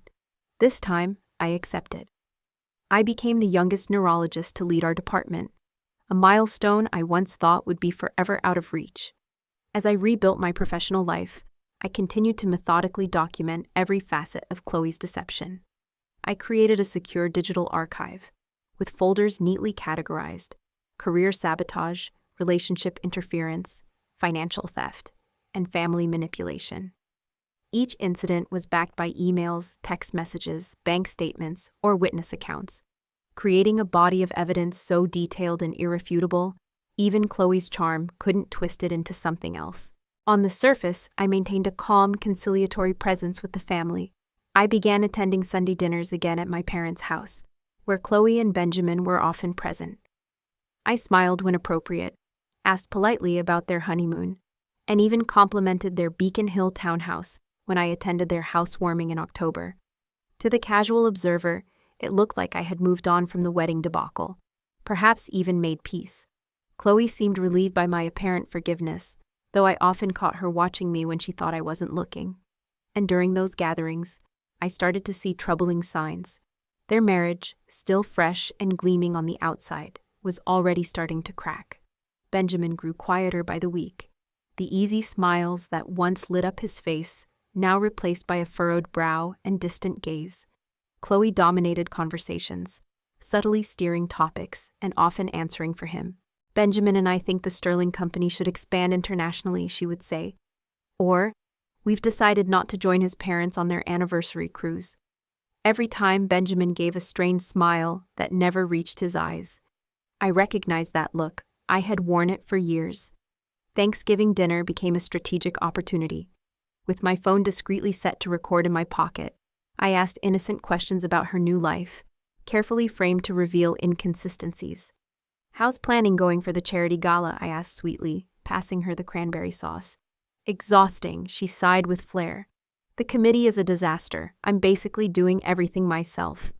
This time, I accepted. I became the youngest neurologist to lead our department, a milestone I once thought would be forever out of reach. As I rebuilt my professional life, I continued to methodically document every facet of Chloe's deception. I created a secure digital archive, with folders neatly categorized: career sabotage, relationship interference, financial theft, and family manipulation. Each incident was backed by emails, text messages, bank statements, or witness accounts, creating a body of evidence so detailed and irrefutable, even Chloe's charm couldn't twist it into something else. On the surface, I maintained a calm, conciliatory presence with the family. I began attending Sunday dinners again at my parents' house, where Chloe and Benjamin were often present. I smiled when appropriate, asked politely about their honeymoon, and even complimented their Beacon Hill townhouse when I attended their housewarming in October. To the casual observer, it looked like I had moved on from the wedding debacle, perhaps even made peace. Chloe seemed relieved by my apparent forgiveness, though I often caught her watching me when she thought I wasn't looking. And during those gatherings, I started to see troubling signs. Their marriage, still fresh and gleaming on the outside, was already starting to crack. Benjamin grew quieter by the week. The easy smiles that once lit up his face, now replaced by a furrowed brow and distant gaze. Chloe dominated conversations, subtly steering topics and often answering for him. "Benjamin and I think the Sterling Company should expand internationally," she would say. Or, "We've decided not to join his parents on their anniversary cruise." Every time Benjamin gave a strained smile that never reached his eyes. I recognized that look. I had worn it for years. Thanksgiving dinner became a strategic opportunity. With my phone discreetly set to record in my pocket, I asked innocent questions about her new life, carefully framed to reveal inconsistencies. "How's planning going for the charity gala?" I asked sweetly, passing her the cranberry sauce. "Exhausting," she sighed with flair. "The committee is a disaster. I'm basically doing everything myself."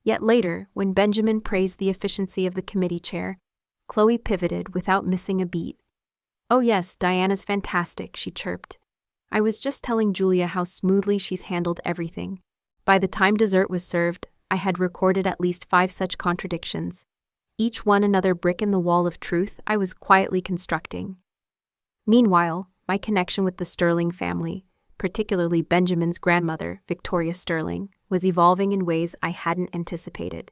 Yet later, when Benjamin praised the efficiency of the committee chair, Chloe pivoted without missing a beat. "Oh yes, Diana's fantastic," she chirped. "I was just telling Julia how smoothly she's handled everything." By the time dessert was served, I had recorded at least 5 such contradictions, each one another brick in the wall of truth I was quietly constructing. Meanwhile, my connection with the Sterling family, particularly Benjamin's grandmother, Victoria Sterling, was evolving in ways I hadn't anticipated.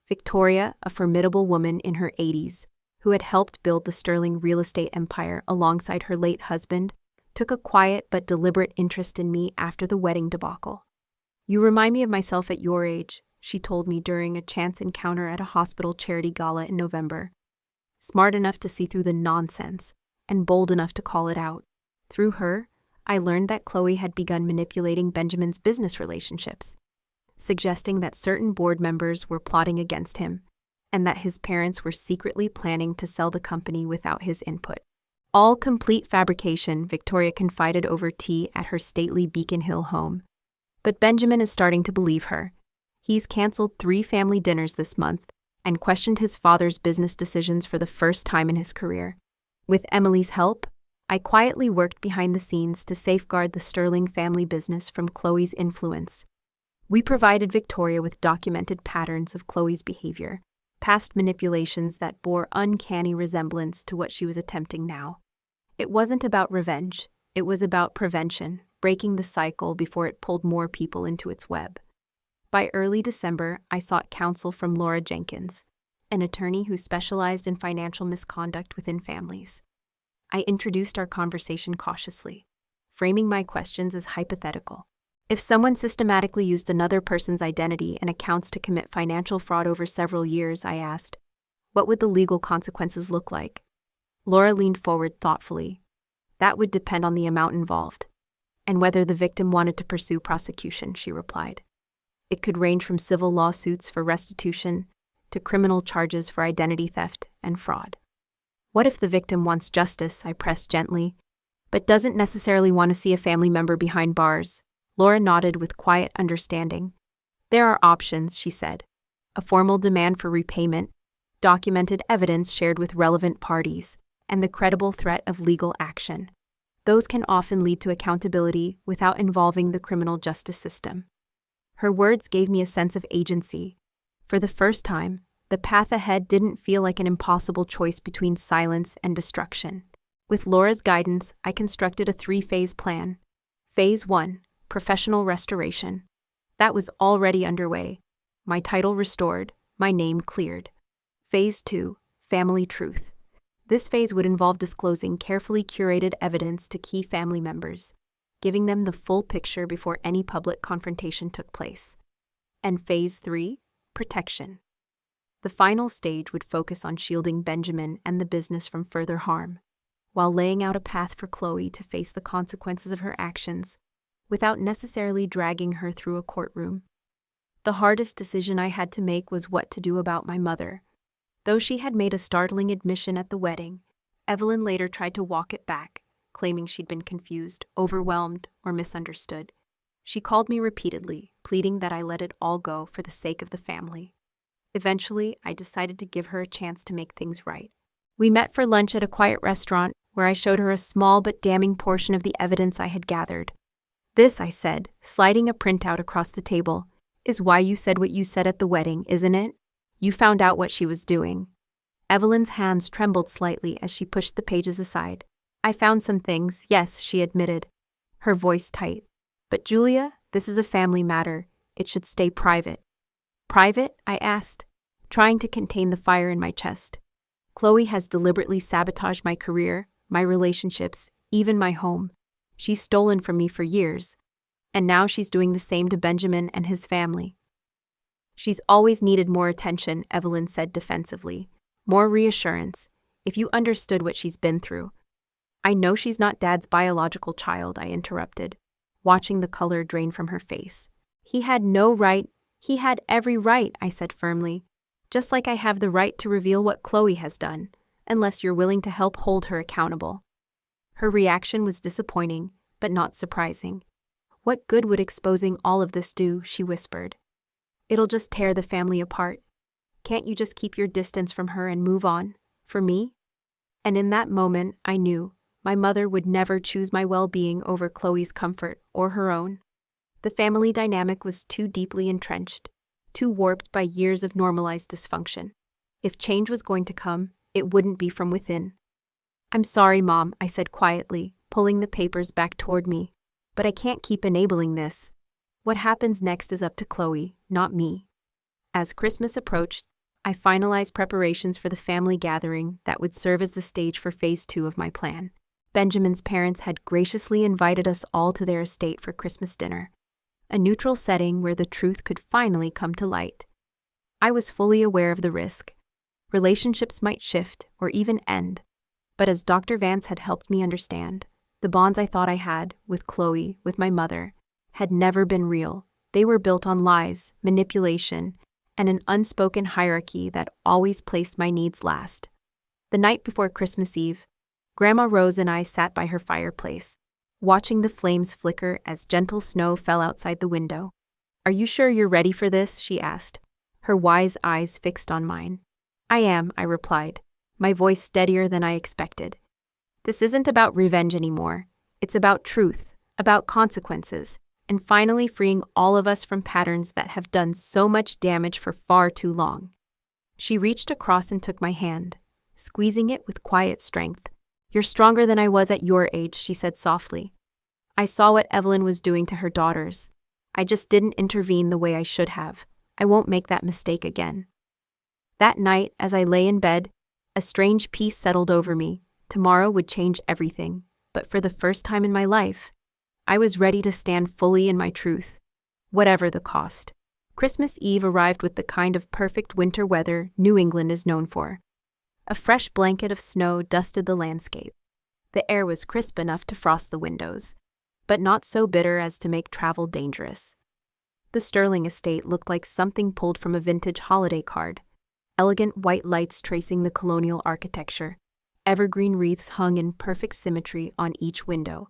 Victoria, a formidable woman in her 80s, who had helped build the Sterling real estate empire alongside her late husband, took a quiet but deliberate interest in me after the wedding debacle. "You remind me of myself at your age," she told me during a chance encounter at a hospital charity gala in November. "Smart enough to see through the nonsense, and bold enough to call it out." Through her, I learned that Chloe had begun manipulating Benjamin's business relationships, suggesting that certain board members were plotting against him, and that his parents were secretly planning to sell the company without his input. All complete fabrication, Victoria confided over tea at her stately Beacon Hill home. But Benjamin is starting to believe her. He's canceled 3 family dinners this month and questioned his father's business decisions for the first time in his career. With Emily's help, I quietly worked behind the scenes to safeguard the Sterling family business from Chloe's influence. We provided Victoria with documented patterns of Chloe's behavior, past manipulations that bore uncanny resemblance to what she was attempting now. It wasn't about revenge, it was about prevention, breaking the cycle before it pulled more people into its web. By early December, I sought counsel from Laura Jenkins, an attorney who specialized in financial misconduct within families. I introduced our conversation cautiously, framing my questions as hypothetical. If someone systematically used another person's identity and accounts to commit financial fraud over several years, I asked, what would the legal consequences look like? Laura leaned forward thoughtfully. That would depend on the amount involved, and whether the victim wanted to pursue prosecution, she replied. It could range from civil lawsuits for restitution to criminal charges for identity theft and fraud. What if the victim wants justice, I pressed gently, but doesn't necessarily want to see a family member behind bars? Laura nodded with quiet understanding. There are options, she said. A formal demand for repayment, documented evidence shared with relevant parties, and the credible threat of legal action. Those can often lead to accountability without involving the criminal justice system. Her words gave me a sense of agency. For the first time, the path ahead didn't feel like an impossible choice between silence and destruction. With Laura's guidance, I constructed a 3-phase plan. Phase 1. Professional restoration. That was already underway. My title restored, my name cleared. Phase 2. Family truth. This phase would involve disclosing carefully curated evidence to key family members, giving them the full picture before any public confrontation took place. And phase 3, protection. The final stage would focus on shielding Benjamin and the business from further harm, while laying out a path for Chloe to face the consequences of her actions without necessarily dragging her through a courtroom. The hardest decision I had to make was what to do about my mother. Though she had made a startling admission at the wedding, Evelyn later tried to walk it back, claiming she'd been confused, overwhelmed, or misunderstood. She called me repeatedly, pleading that I let it all go for the sake of the family. Eventually, I decided to give her a chance to make things right. We met for lunch at a quiet restaurant where I showed her a small but damning portion of the evidence I had gathered. "This," I said, sliding a printout across the table, "is why you said what you said at the wedding, isn't it? You found out what she was doing." Evelyn's hands trembled slightly as she pushed the pages aside. "I found some things, yes," she admitted, her voice tight. "But Julia, this is a family matter. It should stay private." "Private?" I asked, trying to contain the fire in my chest. "Chloe has deliberately sabotaged my career, my relationships, even my home. She's stolen from me for years, and now she's doing the same to Benjamin and his family." "She's always needed more attention," Evelyn said defensively. "More reassurance, if you understood what she's been through." "I know she's not Dad's biological child," I interrupted, watching the color drain from her face. "He had no right." "He had every right," I said firmly. "Just like I have the right to reveal what Chloe has done, unless you're willing to help hold her accountable." Her reaction was disappointing, but not surprising. "What good would exposing all of this do?" she whispered. "It'll just tear the family apart. Can't you just keep your distance from her and move on? For me?" And in that moment, I knew my mother would never choose my well-being over Chloe's comfort or her own. The family dynamic was too deeply entrenched, too warped by years of normalized dysfunction. If change was going to come, it wouldn't be from within. "I'm sorry, Mom," I said quietly, pulling the papers back toward me, "but I can't keep enabling this. What happens next is up to Chloe, not me." As Christmas approached, I finalized preparations for the family gathering that would serve as the stage for phase 2 of my plan. Benjamin's parents had graciously invited us all to their estate for Christmas dinner, a neutral setting where the truth could finally come to light. I was fully aware of the risk. Relationships might shift or even end, but as Dr. Vance had helped me understand, the bonds I thought I had with Chloe, with my mother, had never been real. They were built on lies, manipulation, and an unspoken hierarchy that always placed my needs last. The night before Christmas Eve, Grandma Rose and I sat by her fireplace, watching the flames flicker as gentle snow fell outside the window. "Are you sure you're ready for this?" she asked, her wise eyes fixed on mine. "I am," I replied, my voice steadier than I expected. "This isn't about revenge anymore. It's about truth, about consequences, and finally freeing all of us from patterns that have done so much damage for far too long." She reached across and took my hand, squeezing it with quiet strength. "You're stronger than I was at your age," she said softly. "I saw what Evelyn was doing to her daughters. I just didn't intervene the way I should have. I won't make that mistake again." That night, as I lay in bed, a strange peace settled over me. Tomorrow would change everything, but for the first time in my life, I was ready to stand fully in my truth, whatever the cost. Christmas Eve arrived with the kind of perfect winter weather New England is known for. A fresh blanket of snow dusted the landscape. The air was crisp enough to frost the windows, but not so bitter as to make travel dangerous. The Sterling estate looked like something pulled from a vintage holiday card. Elegant white lights tracing the colonial architecture. Evergreen wreaths hung in perfect symmetry on each window.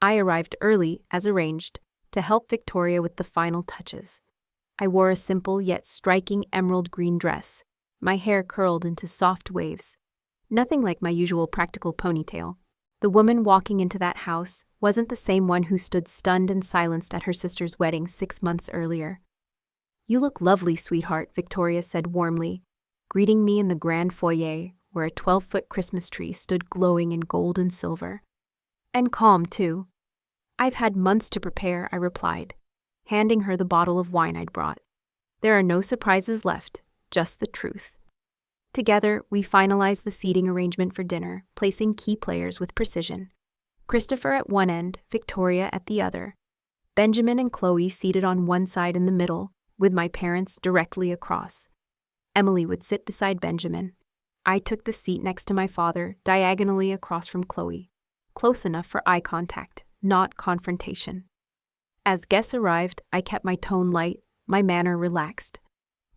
I arrived early, as arranged, to help Victoria with the final touches. I wore a simple yet striking emerald green dress, my hair curled into soft waves. Nothing like my usual practical ponytail. The woman walking into that house wasn't the same one who stood stunned and silenced at her sister's wedding 6 months earlier. "You look lovely, sweetheart," Victoria said warmly, greeting me in the grand foyer where a 12-foot Christmas tree stood glowing in gold and silver. "And calm, too." "I've had months to prepare," I replied, handing her the bottle of wine I'd brought. "There are no surprises left, just the truth." Together, we finalized the seating arrangement for dinner, placing key players with precision. Christopher at one end, Victoria at the other. Benjamin and Chloe seated on one side in the middle, with my parents directly across. Emily would sit beside Benjamin. I took the seat next to my father, diagonally across from Chloe, close enough for eye contact, not confrontation. As guests arrived, I kept my tone light, my manner relaxed.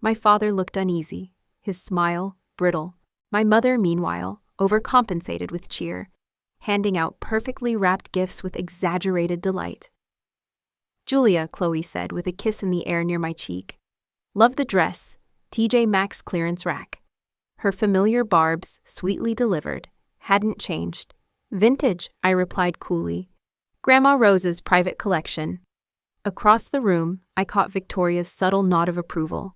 My father looked uneasy, his smile brittle. My mother, meanwhile, overcompensated with cheer, handing out perfectly wrapped gifts with exaggerated delight. "Julia," Chloe said with a kiss in the air near my cheek. "Love the dress, TJ Maxx clearance rack." Her familiar barbs, sweetly delivered, hadn't changed. "Vintage," I replied coolly. "Grandma Rose's private collection." Across the room, I caught Victoria's subtle nod of approval.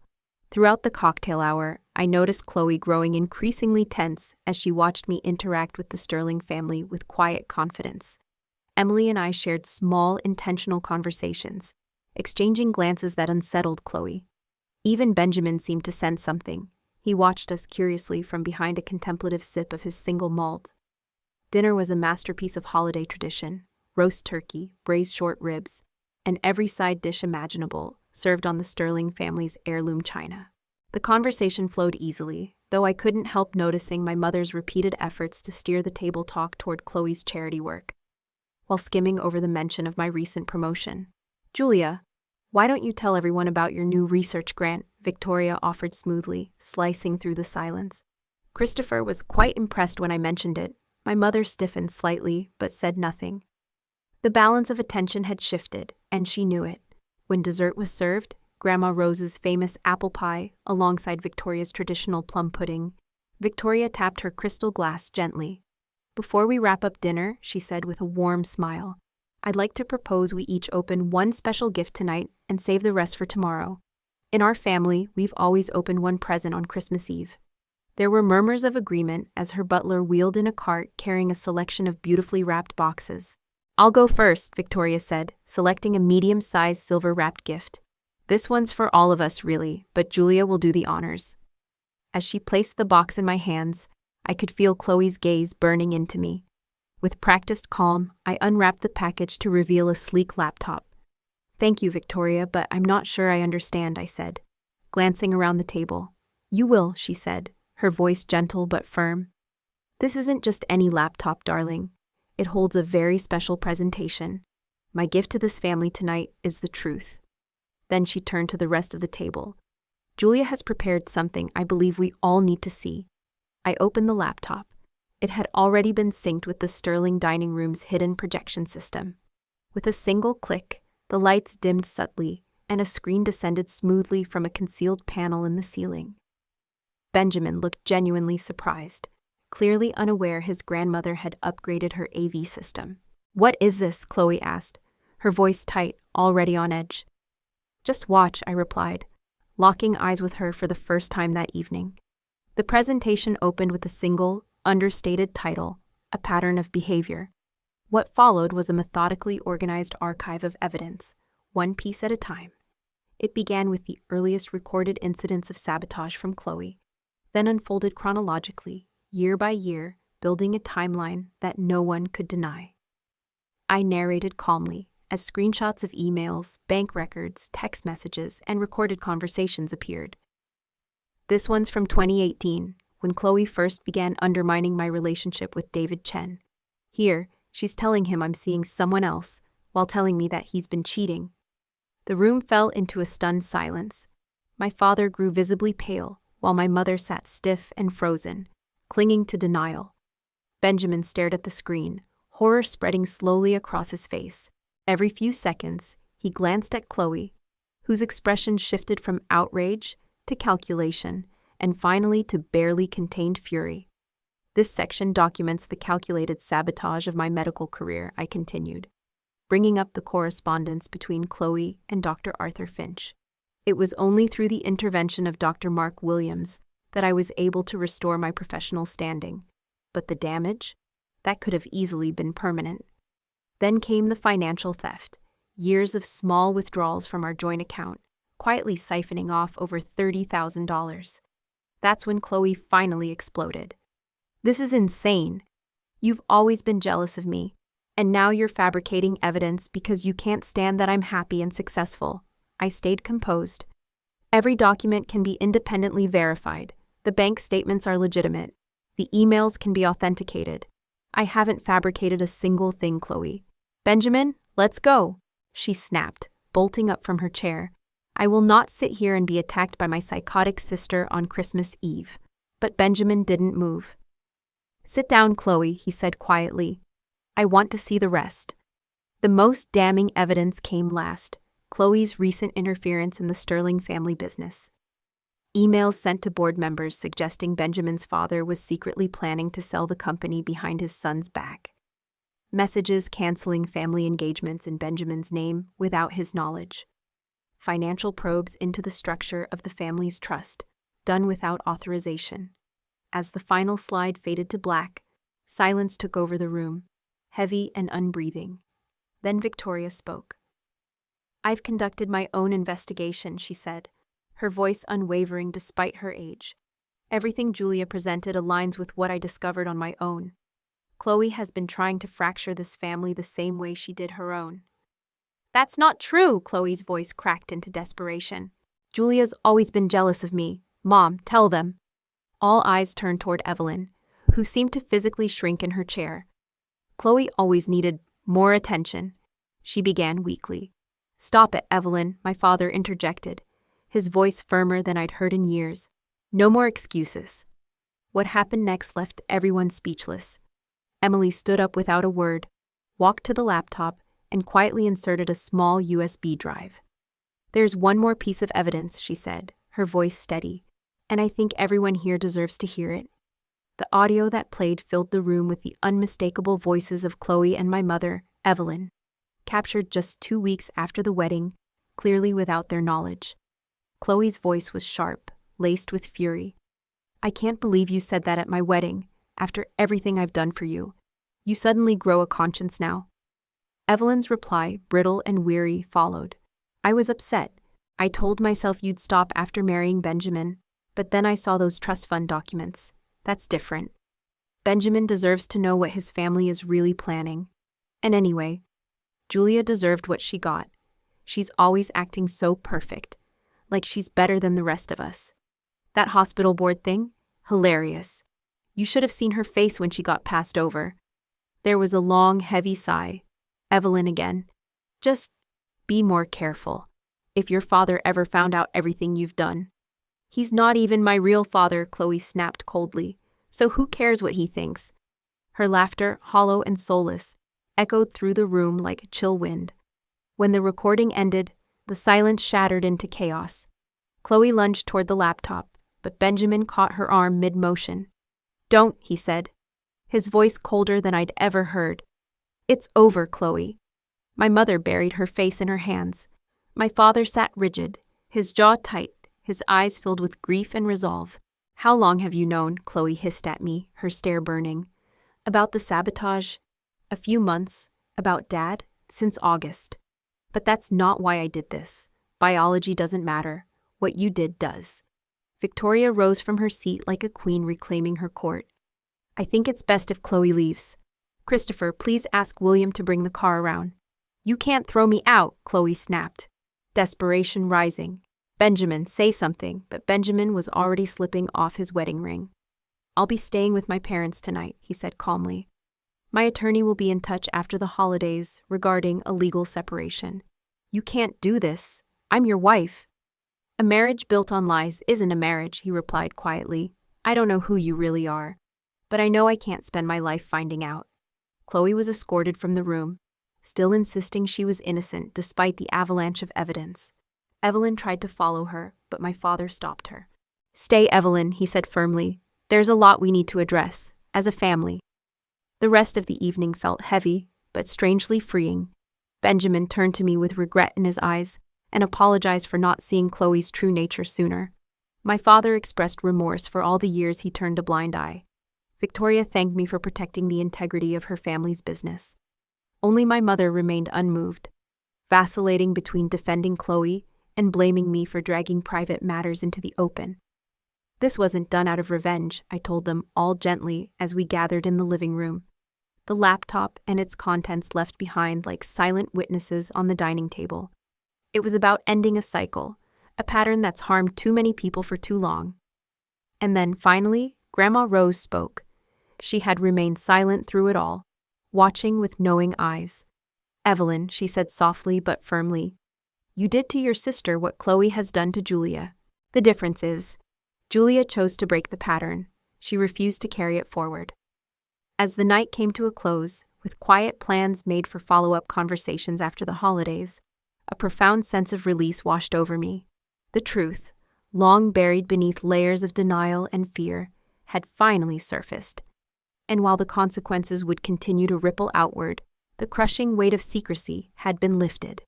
Throughout the cocktail hour, I noticed Chloe growing increasingly tense as she watched me interact with the Sterling family with quiet confidence. Emily and I shared small, intentional conversations, exchanging glances that unsettled Chloe. Even Benjamin seemed to sense something. He watched us curiously from behind a contemplative sip of his single malt. Dinner was a masterpiece of holiday tradition: roast turkey, braised short ribs, and every side dish imaginable, served on the Sterling family's heirloom china. The conversation flowed easily, though I couldn't help noticing my mother's repeated efforts to steer the table talk toward Chloe's charity work, while skimming over the mention of my recent promotion. "Julia, why don't you tell everyone about your new research grant?" Victoria offered smoothly, slicing through the silence. Christopher was quite impressed when I mentioned it. My mother stiffened slightly, but said nothing. The balance of attention had shifted, and she knew it. When dessert was served, Grandma Rose's famous apple pie alongside Victoria's traditional plum pudding, Victoria tapped her crystal glass gently. "Before we wrap up dinner," she said with a warm smile, "I'd like to propose we each open one special gift tonight and save the rest for tomorrow. In our family, we've always opened one present on Christmas Eve." There were murmurs of agreement as her butler wheeled in a cart carrying a selection of beautifully wrapped boxes. "I'll go first," Victoria said, selecting a medium-sized silver-wrapped gift. "This one's for all of us, really, but Julia will do the honors." As she placed the box in my hands, I could feel Chloe's gaze burning into me. With practiced calm, I unwrapped the package to reveal a sleek laptop. "Thank you, Victoria, but I'm not sure I understand," I said, glancing around the table. "You will," she said, her voice gentle but firm. "This isn't just any laptop, darling. It holds a very special presentation. My gift to this family tonight is the truth." Then she turned to the rest of the table. "Julia has prepared something I believe we all need to see." I opened the laptop. It had already been synced with the Sterling dining room's hidden projection system. With a single click, the lights dimmed subtly, and a screen descended smoothly from a concealed panel in the ceiling. Benjamin looked genuinely surprised, clearly unaware his grandmother had upgraded her AV system. "What is this?" Chloe asked, her voice tight, already on edge. "Just watch," I replied, locking eyes with her for the first time that evening. The presentation opened with a single, understated title, "A Pattern of Behavior." What followed was a methodically organized archive of evidence, one piece at a time. It began with the earliest recorded incidents of sabotage from Chloe, then unfolded chronologically, year by year, building a timeline that no one could deny. I narrated calmly, as screenshots of emails, bank records, text messages, and recorded conversations appeared. "This one's from 2018, when Chloe first began undermining my relationship with David Chen. Here, she's telling him I'm seeing someone else, while telling me that he's been cheating." The room fell into a stunned silence. My father grew visibly pale, while my mother sat stiff and frozen, clinging to denial. Benjamin stared at the screen, horror spreading slowly across his face. Every few seconds, he glanced at Chloe, whose expression shifted from outrage to calculation, and finally to barely contained fury. "This section documents the calculated sabotage of my medical career," I continued, bringing up the correspondence between Chloe and Dr. Arthur Finch. "It was only through the intervention of Dr. Mark Williams that I was able to restore my professional standing. But the damage? That could have easily been permanent." Then came the financial theft, years of small withdrawals from our joint account, quietly siphoning off over $30,000. That's when Chloe finally exploded. "This is insane. You've always been jealous of me, and now you're fabricating evidence because you can't stand that I'm happy and successful." I stayed composed. "Every document can be independently verified. The bank statements are legitimate. The emails can be authenticated. I haven't fabricated a single thing, Chloe." "Benjamin, let's go," she snapped, bolting up from her chair. "I will not sit here and be attacked by my psychotic sister on Christmas Eve." But Benjamin didn't move. "Sit down, Chloe," he said quietly. "I want to see the rest." The most damning evidence came last: Chloe's recent interference in the Sterling family business. Emails sent to board members suggesting Benjamin's father was secretly planning to sell the company behind his son's back. Messages canceling family engagements in Benjamin's name without his knowledge. Financial probes into the structure of the family's trust, done without authorization. As the final slide faded to black, silence took over the room, heavy and unbreathing. Then Victoria spoke. "I've conducted my own investigation," she said, her voice unwavering despite her age. "Everything Julia presented aligns with what I discovered on my own. Chloe has been trying to fracture this family the same way she did her own." "That's not true," Chloe's voice cracked into desperation. "Julia's always been jealous of me. Mom, tell them." All eyes turned toward Evelyn, who seemed to physically shrink in her chair. Chloe always needed more attention, she began weakly. "Stop it, Evelyn," my father interjected, his voice firmer than I'd heard in years. "No more excuses." What happened next left everyone speechless. Emily stood up without a word, walked to the laptop, and quietly inserted a small USB drive. "There's one more piece of evidence," she said, her voice steady, "and I think everyone here deserves to hear it." The audio that played filled the room with the unmistakable voices of Chloe and my mother, Evelyn, captured just 2 weeks after the wedding, clearly without their knowledge. Chloe's voice was sharp, laced with fury. "I can't believe you said that at my wedding, after everything I've done for you. You suddenly grow a conscience now." Evelyn's reply, brittle and weary, followed. "I was upset. I told myself you'd stop after marrying Benjamin, but then I saw those trust fund documents. That's different. Benjamin deserves to know what his family is really planning. And anyway, Julia deserved what she got. She's always acting so perfect, like she's better than the rest of us. That hospital board thing? Hilarious. You should have seen her face when she got passed over." There was a long, heavy sigh. Evelyn again. "Just be more careful. If your father ever found out everything you've done." "He's not even my real father," Chloe snapped coldly. "So who cares what he thinks?" Her laughter, hollow and soulless, echoed through the room like a chill wind. When the recording ended, the silence shattered into chaos. Chloe lunged toward the laptop, but Benjamin caught her arm mid-motion. "Don't," he said, his voice colder than I'd ever heard. "It's over, Chloe." My mother buried her face in her hands. My father sat rigid, his jaw tight, his eyes filled with grief and resolve. "How long have you known?" Chloe hissed at me, her stare burning. "About the sabotage?" "A few months." "About Dad?" "Since August." "But that's not why I did this. Biology doesn't matter. What you did does." Victoria rose from her seat like a queen reclaiming her court. "I think it's best if Chloe leaves. Christopher, please ask William to bring the car around." "You can't throw me out," Chloe snapped, desperation rising. "Benjamin, say something," but Benjamin was already slipping off his wedding ring. "I'll be staying with my parents tonight," he said calmly. "My attorney will be in touch after the holidays regarding a legal separation." "You can't do this. I'm your wife." "A marriage built on lies isn't a marriage," he replied quietly. "I don't know who you really are, but I know I can't spend my life finding out." Chloe was escorted from the room, still insisting she was innocent despite the avalanche of evidence. Evelyn tried to follow her, but my father stopped her. "Stay, Evelyn," he said firmly. "There's a lot we need to address, as a family." The rest of the evening felt heavy, but strangely freeing. Benjamin turned to me with regret in his eyes and apologized for not seeing Chloe's true nature sooner. My father expressed remorse for all the years he turned a blind eye. Victoria thanked me for protecting the integrity of her family's business. Only my mother remained unmoved, vacillating between defending Chloe and blaming me for dragging private matters into the open. This wasn't done out of revenge, I told them, all gently, as we gathered in the living room. The laptop and its contents left behind like silent witnesses on the dining table. It was about ending a cycle, a pattern that's harmed too many people for too long. And then, finally, Grandma Rose spoke. She had remained silent through it all, watching with knowing eyes. "Evelyn," she said softly but firmly, "you did to your sister what Chloe has done to Julia. The difference is, Julia chose to break the pattern. She refused to carry it forward." As the night came to a close, with quiet plans made for follow-up conversations after the holidays, a profound sense of release washed over me. The truth, long buried beneath layers of denial and fear, had finally surfaced. And while the consequences would continue to ripple outward, the crushing weight of secrecy had been lifted.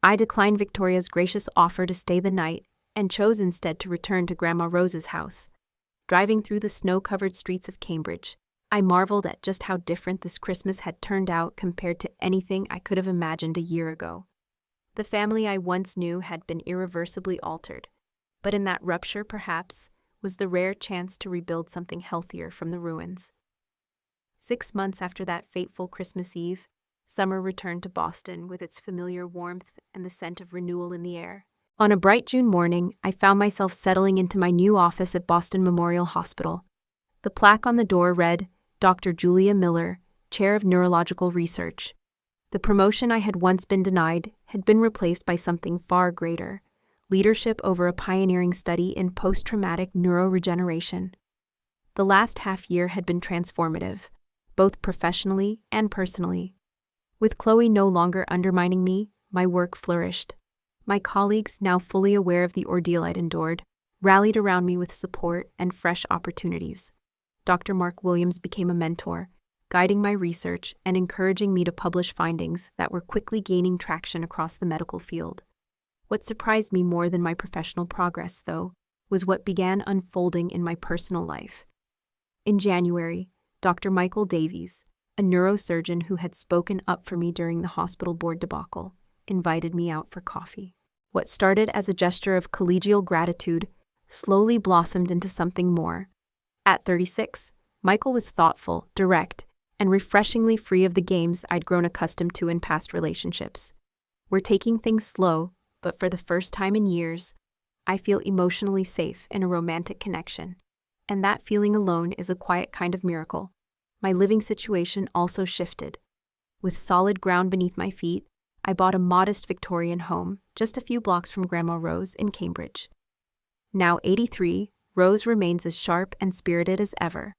I declined Victoria's gracious offer to stay the night and chose instead to return to Grandma Rose's house. Driving through the snow-covered streets of Cambridge, I marveled at just how different this Christmas had turned out compared to anything I could have imagined a year ago. The family I once knew had been irreversibly altered, but in that rupture, perhaps, was the rare chance to rebuild something healthier from the ruins. 6 months after that fateful Christmas Eve, summer returned to Boston with its familiar warmth and the scent of renewal in the air. On a bright June morning, I found myself settling into my new office at Boston Memorial Hospital. The plaque on the door read, "Dr. Julia Miller, Chair of Neurological Research." The promotion I had once been denied had been replaced by something far greater: leadership over a pioneering study in post-traumatic neuroregeneration. The last half year had been transformative, both professionally and personally. With Chloe no longer undermining me, my work flourished. My colleagues, now fully aware of the ordeal I'd endured, rallied around me with support and fresh opportunities. Dr. Mark Williams became a mentor, guiding my research and encouraging me to publish findings that were quickly gaining traction across the medical field. What surprised me more than my professional progress, though, was what began unfolding in my personal life. In January, Dr. Michael Davies, a neurosurgeon who had spoken up for me during the hospital board debacle, invited me out for coffee. What started as a gesture of collegial gratitude slowly blossomed into something more. At 36, Michael was thoughtful, direct, and refreshingly free of the games I'd grown accustomed to in past relationships. "We're taking things slow, but for the first time in years, I feel emotionally safe in a romantic connection. And that feeling alone is a quiet kind of miracle." My living situation also shifted. With solid ground beneath my feet, I bought a modest Victorian home just a few blocks from Grandma Rose in Cambridge. Now 83, Rose remains as sharp and spirited as ever.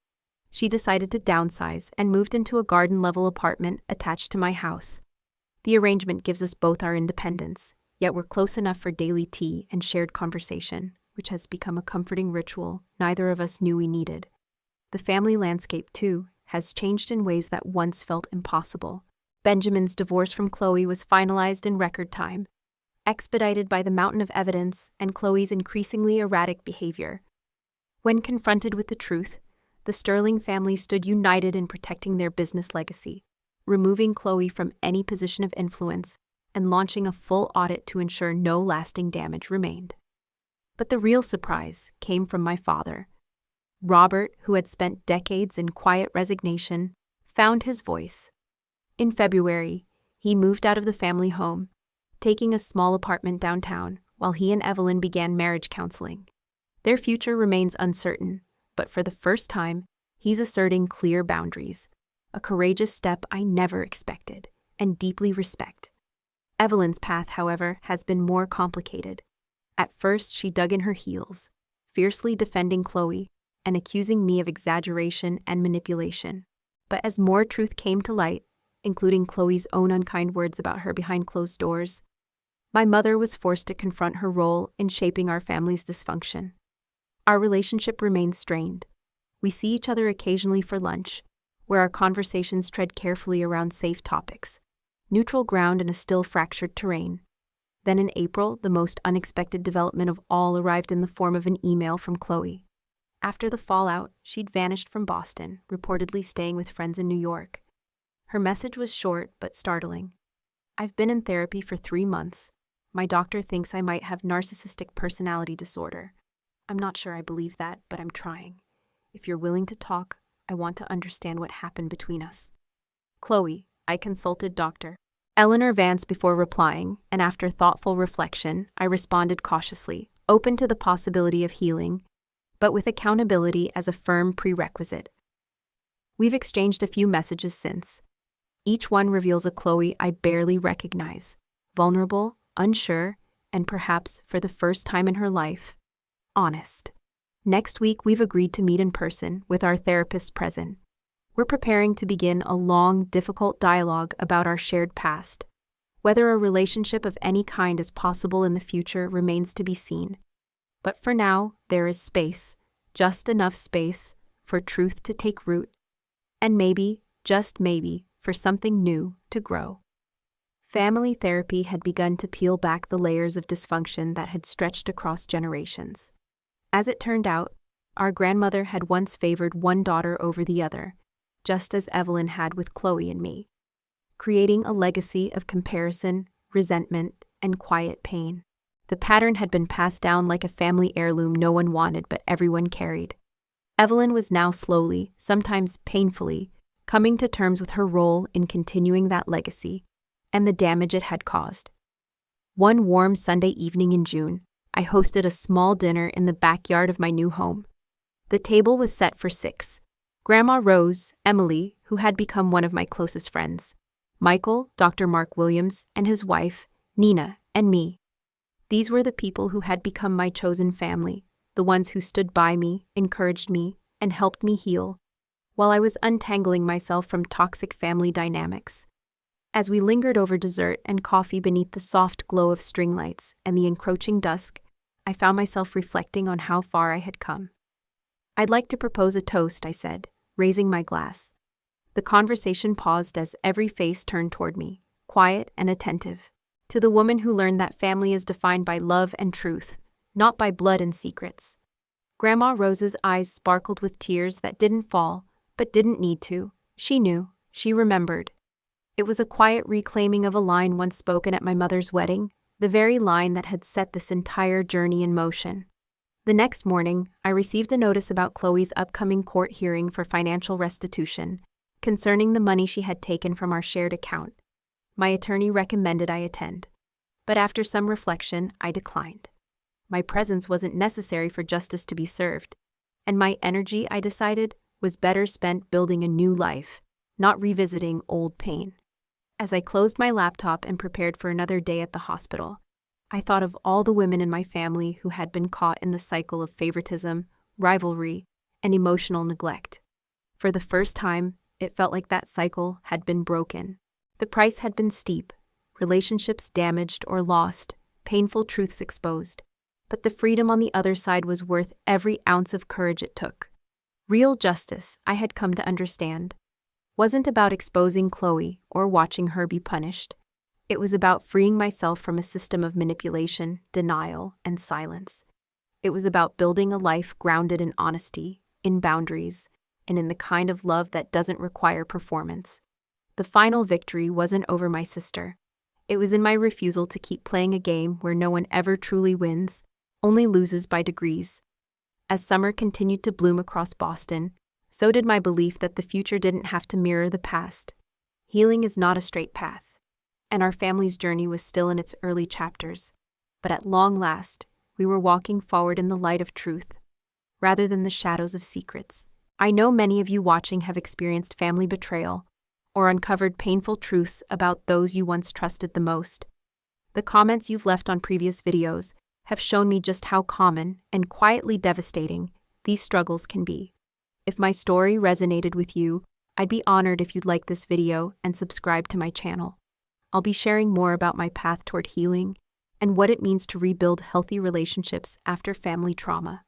She decided to downsize and moved into a garden-level apartment attached to my house. The arrangement gives us both our independence, yet we're close enough for daily tea and shared conversation, which has become a comforting ritual neither of us knew we needed. The family landscape, too, has changed in ways that once felt impossible. Benjamin's divorce from Chloe was finalized in record time, expedited by the mountain of evidence and Chloe's increasingly erratic behavior. When confronted with the truth, the Sterling family stood united in protecting their business legacy, removing Chloe from any position of influence and launching a full audit to ensure no lasting damage remained. But the real surprise came from my father. Robert, who had spent decades in quiet resignation, found his voice. In February, he moved out of the family home, taking a small apartment downtown, while he and Evelyn began marriage counseling. Their future remains uncertain, but for the first time, he's asserting clear boundaries, a courageous step I never expected and deeply respect. Evelyn's path, however, has been more complicated. At first, she dug in her heels, fiercely defending Chloe and accusing me of exaggeration and manipulation. But as more truth came to light, including Chloe's own unkind words about her behind closed doors, my mother was forced to confront her role in shaping our family's dysfunction. Our relationship remains strained. We see each other occasionally for lunch, where our conversations tread carefully around safe topics, neutral ground in a still fractured terrain. Then in April, the most unexpected development of all arrived in the form of an email from Chloe. After the fallout, she'd vanished from Boston, reportedly staying with friends in New York. Her message was short but startling. "I've been in therapy for 3 months. My doctor thinks I might have narcissistic personality disorder. I'm not sure I believe that, but I'm trying. If you're willing to talk, I want to understand what happened between us. Chloe, I consulted Dr. Eleanor Vance before replying, and after thoughtful reflection, I responded cautiously, open to the possibility of healing, but with accountability as a firm prerequisite. We've exchanged a few messages since. Each one reveals a Chloe I barely recognize, vulnerable, unsure, and perhaps, for the first time in her life, honest. Next week, we've agreed to meet in person with our therapist present. We're preparing to begin a long, difficult dialogue about our shared past. Whether a relationship of any kind is possible in the future remains to be seen. But for now, there is space, just enough space, for truth to take root, and maybe, just maybe, for something new to grow. Family therapy had begun to peel back the layers of dysfunction that had stretched across generations. As it turned out, our grandmother had once favored one daughter over the other, just as Evelyn had with Chloe and me, creating a legacy of comparison, resentment, and quiet pain. The pattern had been passed down like a family heirloom no one wanted but everyone carried. Evelyn was now slowly, sometimes painfully, coming to terms with her role in continuing that legacy and the damage it had caused. One warm Sunday evening in June, I hosted a small dinner in the backyard of my new home. The table was set for 6. Grandma Rose, Emily, who had become one of my closest friends, Michael, Dr. Mark Williams, and his wife, Nina, and me. These were the people who had become my chosen family, the ones who stood by me, encouraged me, and helped me heal, while I was untangling myself from toxic family dynamics. As we lingered over dessert and coffee beneath the soft glow of string lights and the encroaching dusk, I found myself reflecting on how far I had come. I'd like to propose a toast, I said, raising my glass. The conversation paused as every face turned toward me, quiet and attentive. To the woman who learned that family is defined by love and truth, not by blood and secrets. Grandma Rose's eyes sparkled with tears that didn't fall, but didn't need to. She knew, she remembered. It was a quiet reclaiming of a line once spoken at my mother's wedding, the very line that had set this entire journey in motion. The next morning, I received a notice about Chloe's upcoming court hearing for financial restitution, concerning the money she had taken from our shared account. My attorney recommended I attend, but after some reflection, I declined. My presence wasn't necessary for justice to be served, and my energy, I decided, was better spent building a new life, not revisiting old pain. As I closed my laptop and prepared for another day at the hospital, I thought of all the women in my family who had been caught in the cycle of favoritism, rivalry, and emotional neglect. For the first time, it felt like that cycle had been broken. The price had been steep, relationships damaged or lost, painful truths exposed, but the freedom on the other side was worth every ounce of courage it took. Real justice, I had come to understand, wasn't about exposing Chloe or watching her be punished. It was about freeing myself from a system of manipulation, denial, and silence. It was about building a life grounded in honesty, in boundaries, and in the kind of love that doesn't require performance. The final victory wasn't over my sister. It was in my refusal to keep playing a game where no one ever truly wins, only loses by degrees. As summer continued to bloom across Boston, so did my belief that the future didn't have to mirror the past. Healing is not a straight path, and our family's journey was still in its early chapters. But at long last, we were walking forward in the light of truth, rather than the shadows of secrets. I know many of you watching have experienced family betrayal, or uncovered painful truths about those you once trusted the most. The comments you've left on previous videos have shown me just how common and quietly devastating these struggles can be. If my story resonated with you, I'd be honored if you'd like this video and subscribe to my channel. I'll be sharing more about my path toward healing and what it means to rebuild healthy relationships after family trauma.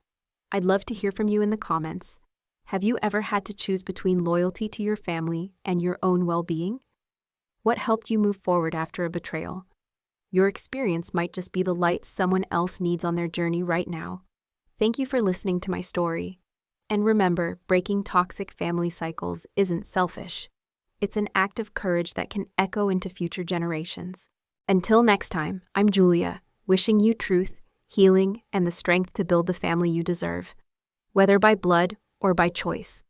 I'd love to hear from you in the comments. Have you ever had to choose between loyalty to your family and your own well-being? What helped you move forward after a betrayal? Your experience might just be the light someone else needs on their journey right now. Thank you for listening to my story. And remember, breaking toxic family cycles isn't selfish. It's an act of courage that can echo into future generations. Until next time, I'm Julia, wishing you truth, healing, and the strength to build the family you deserve, whether by blood or by choice.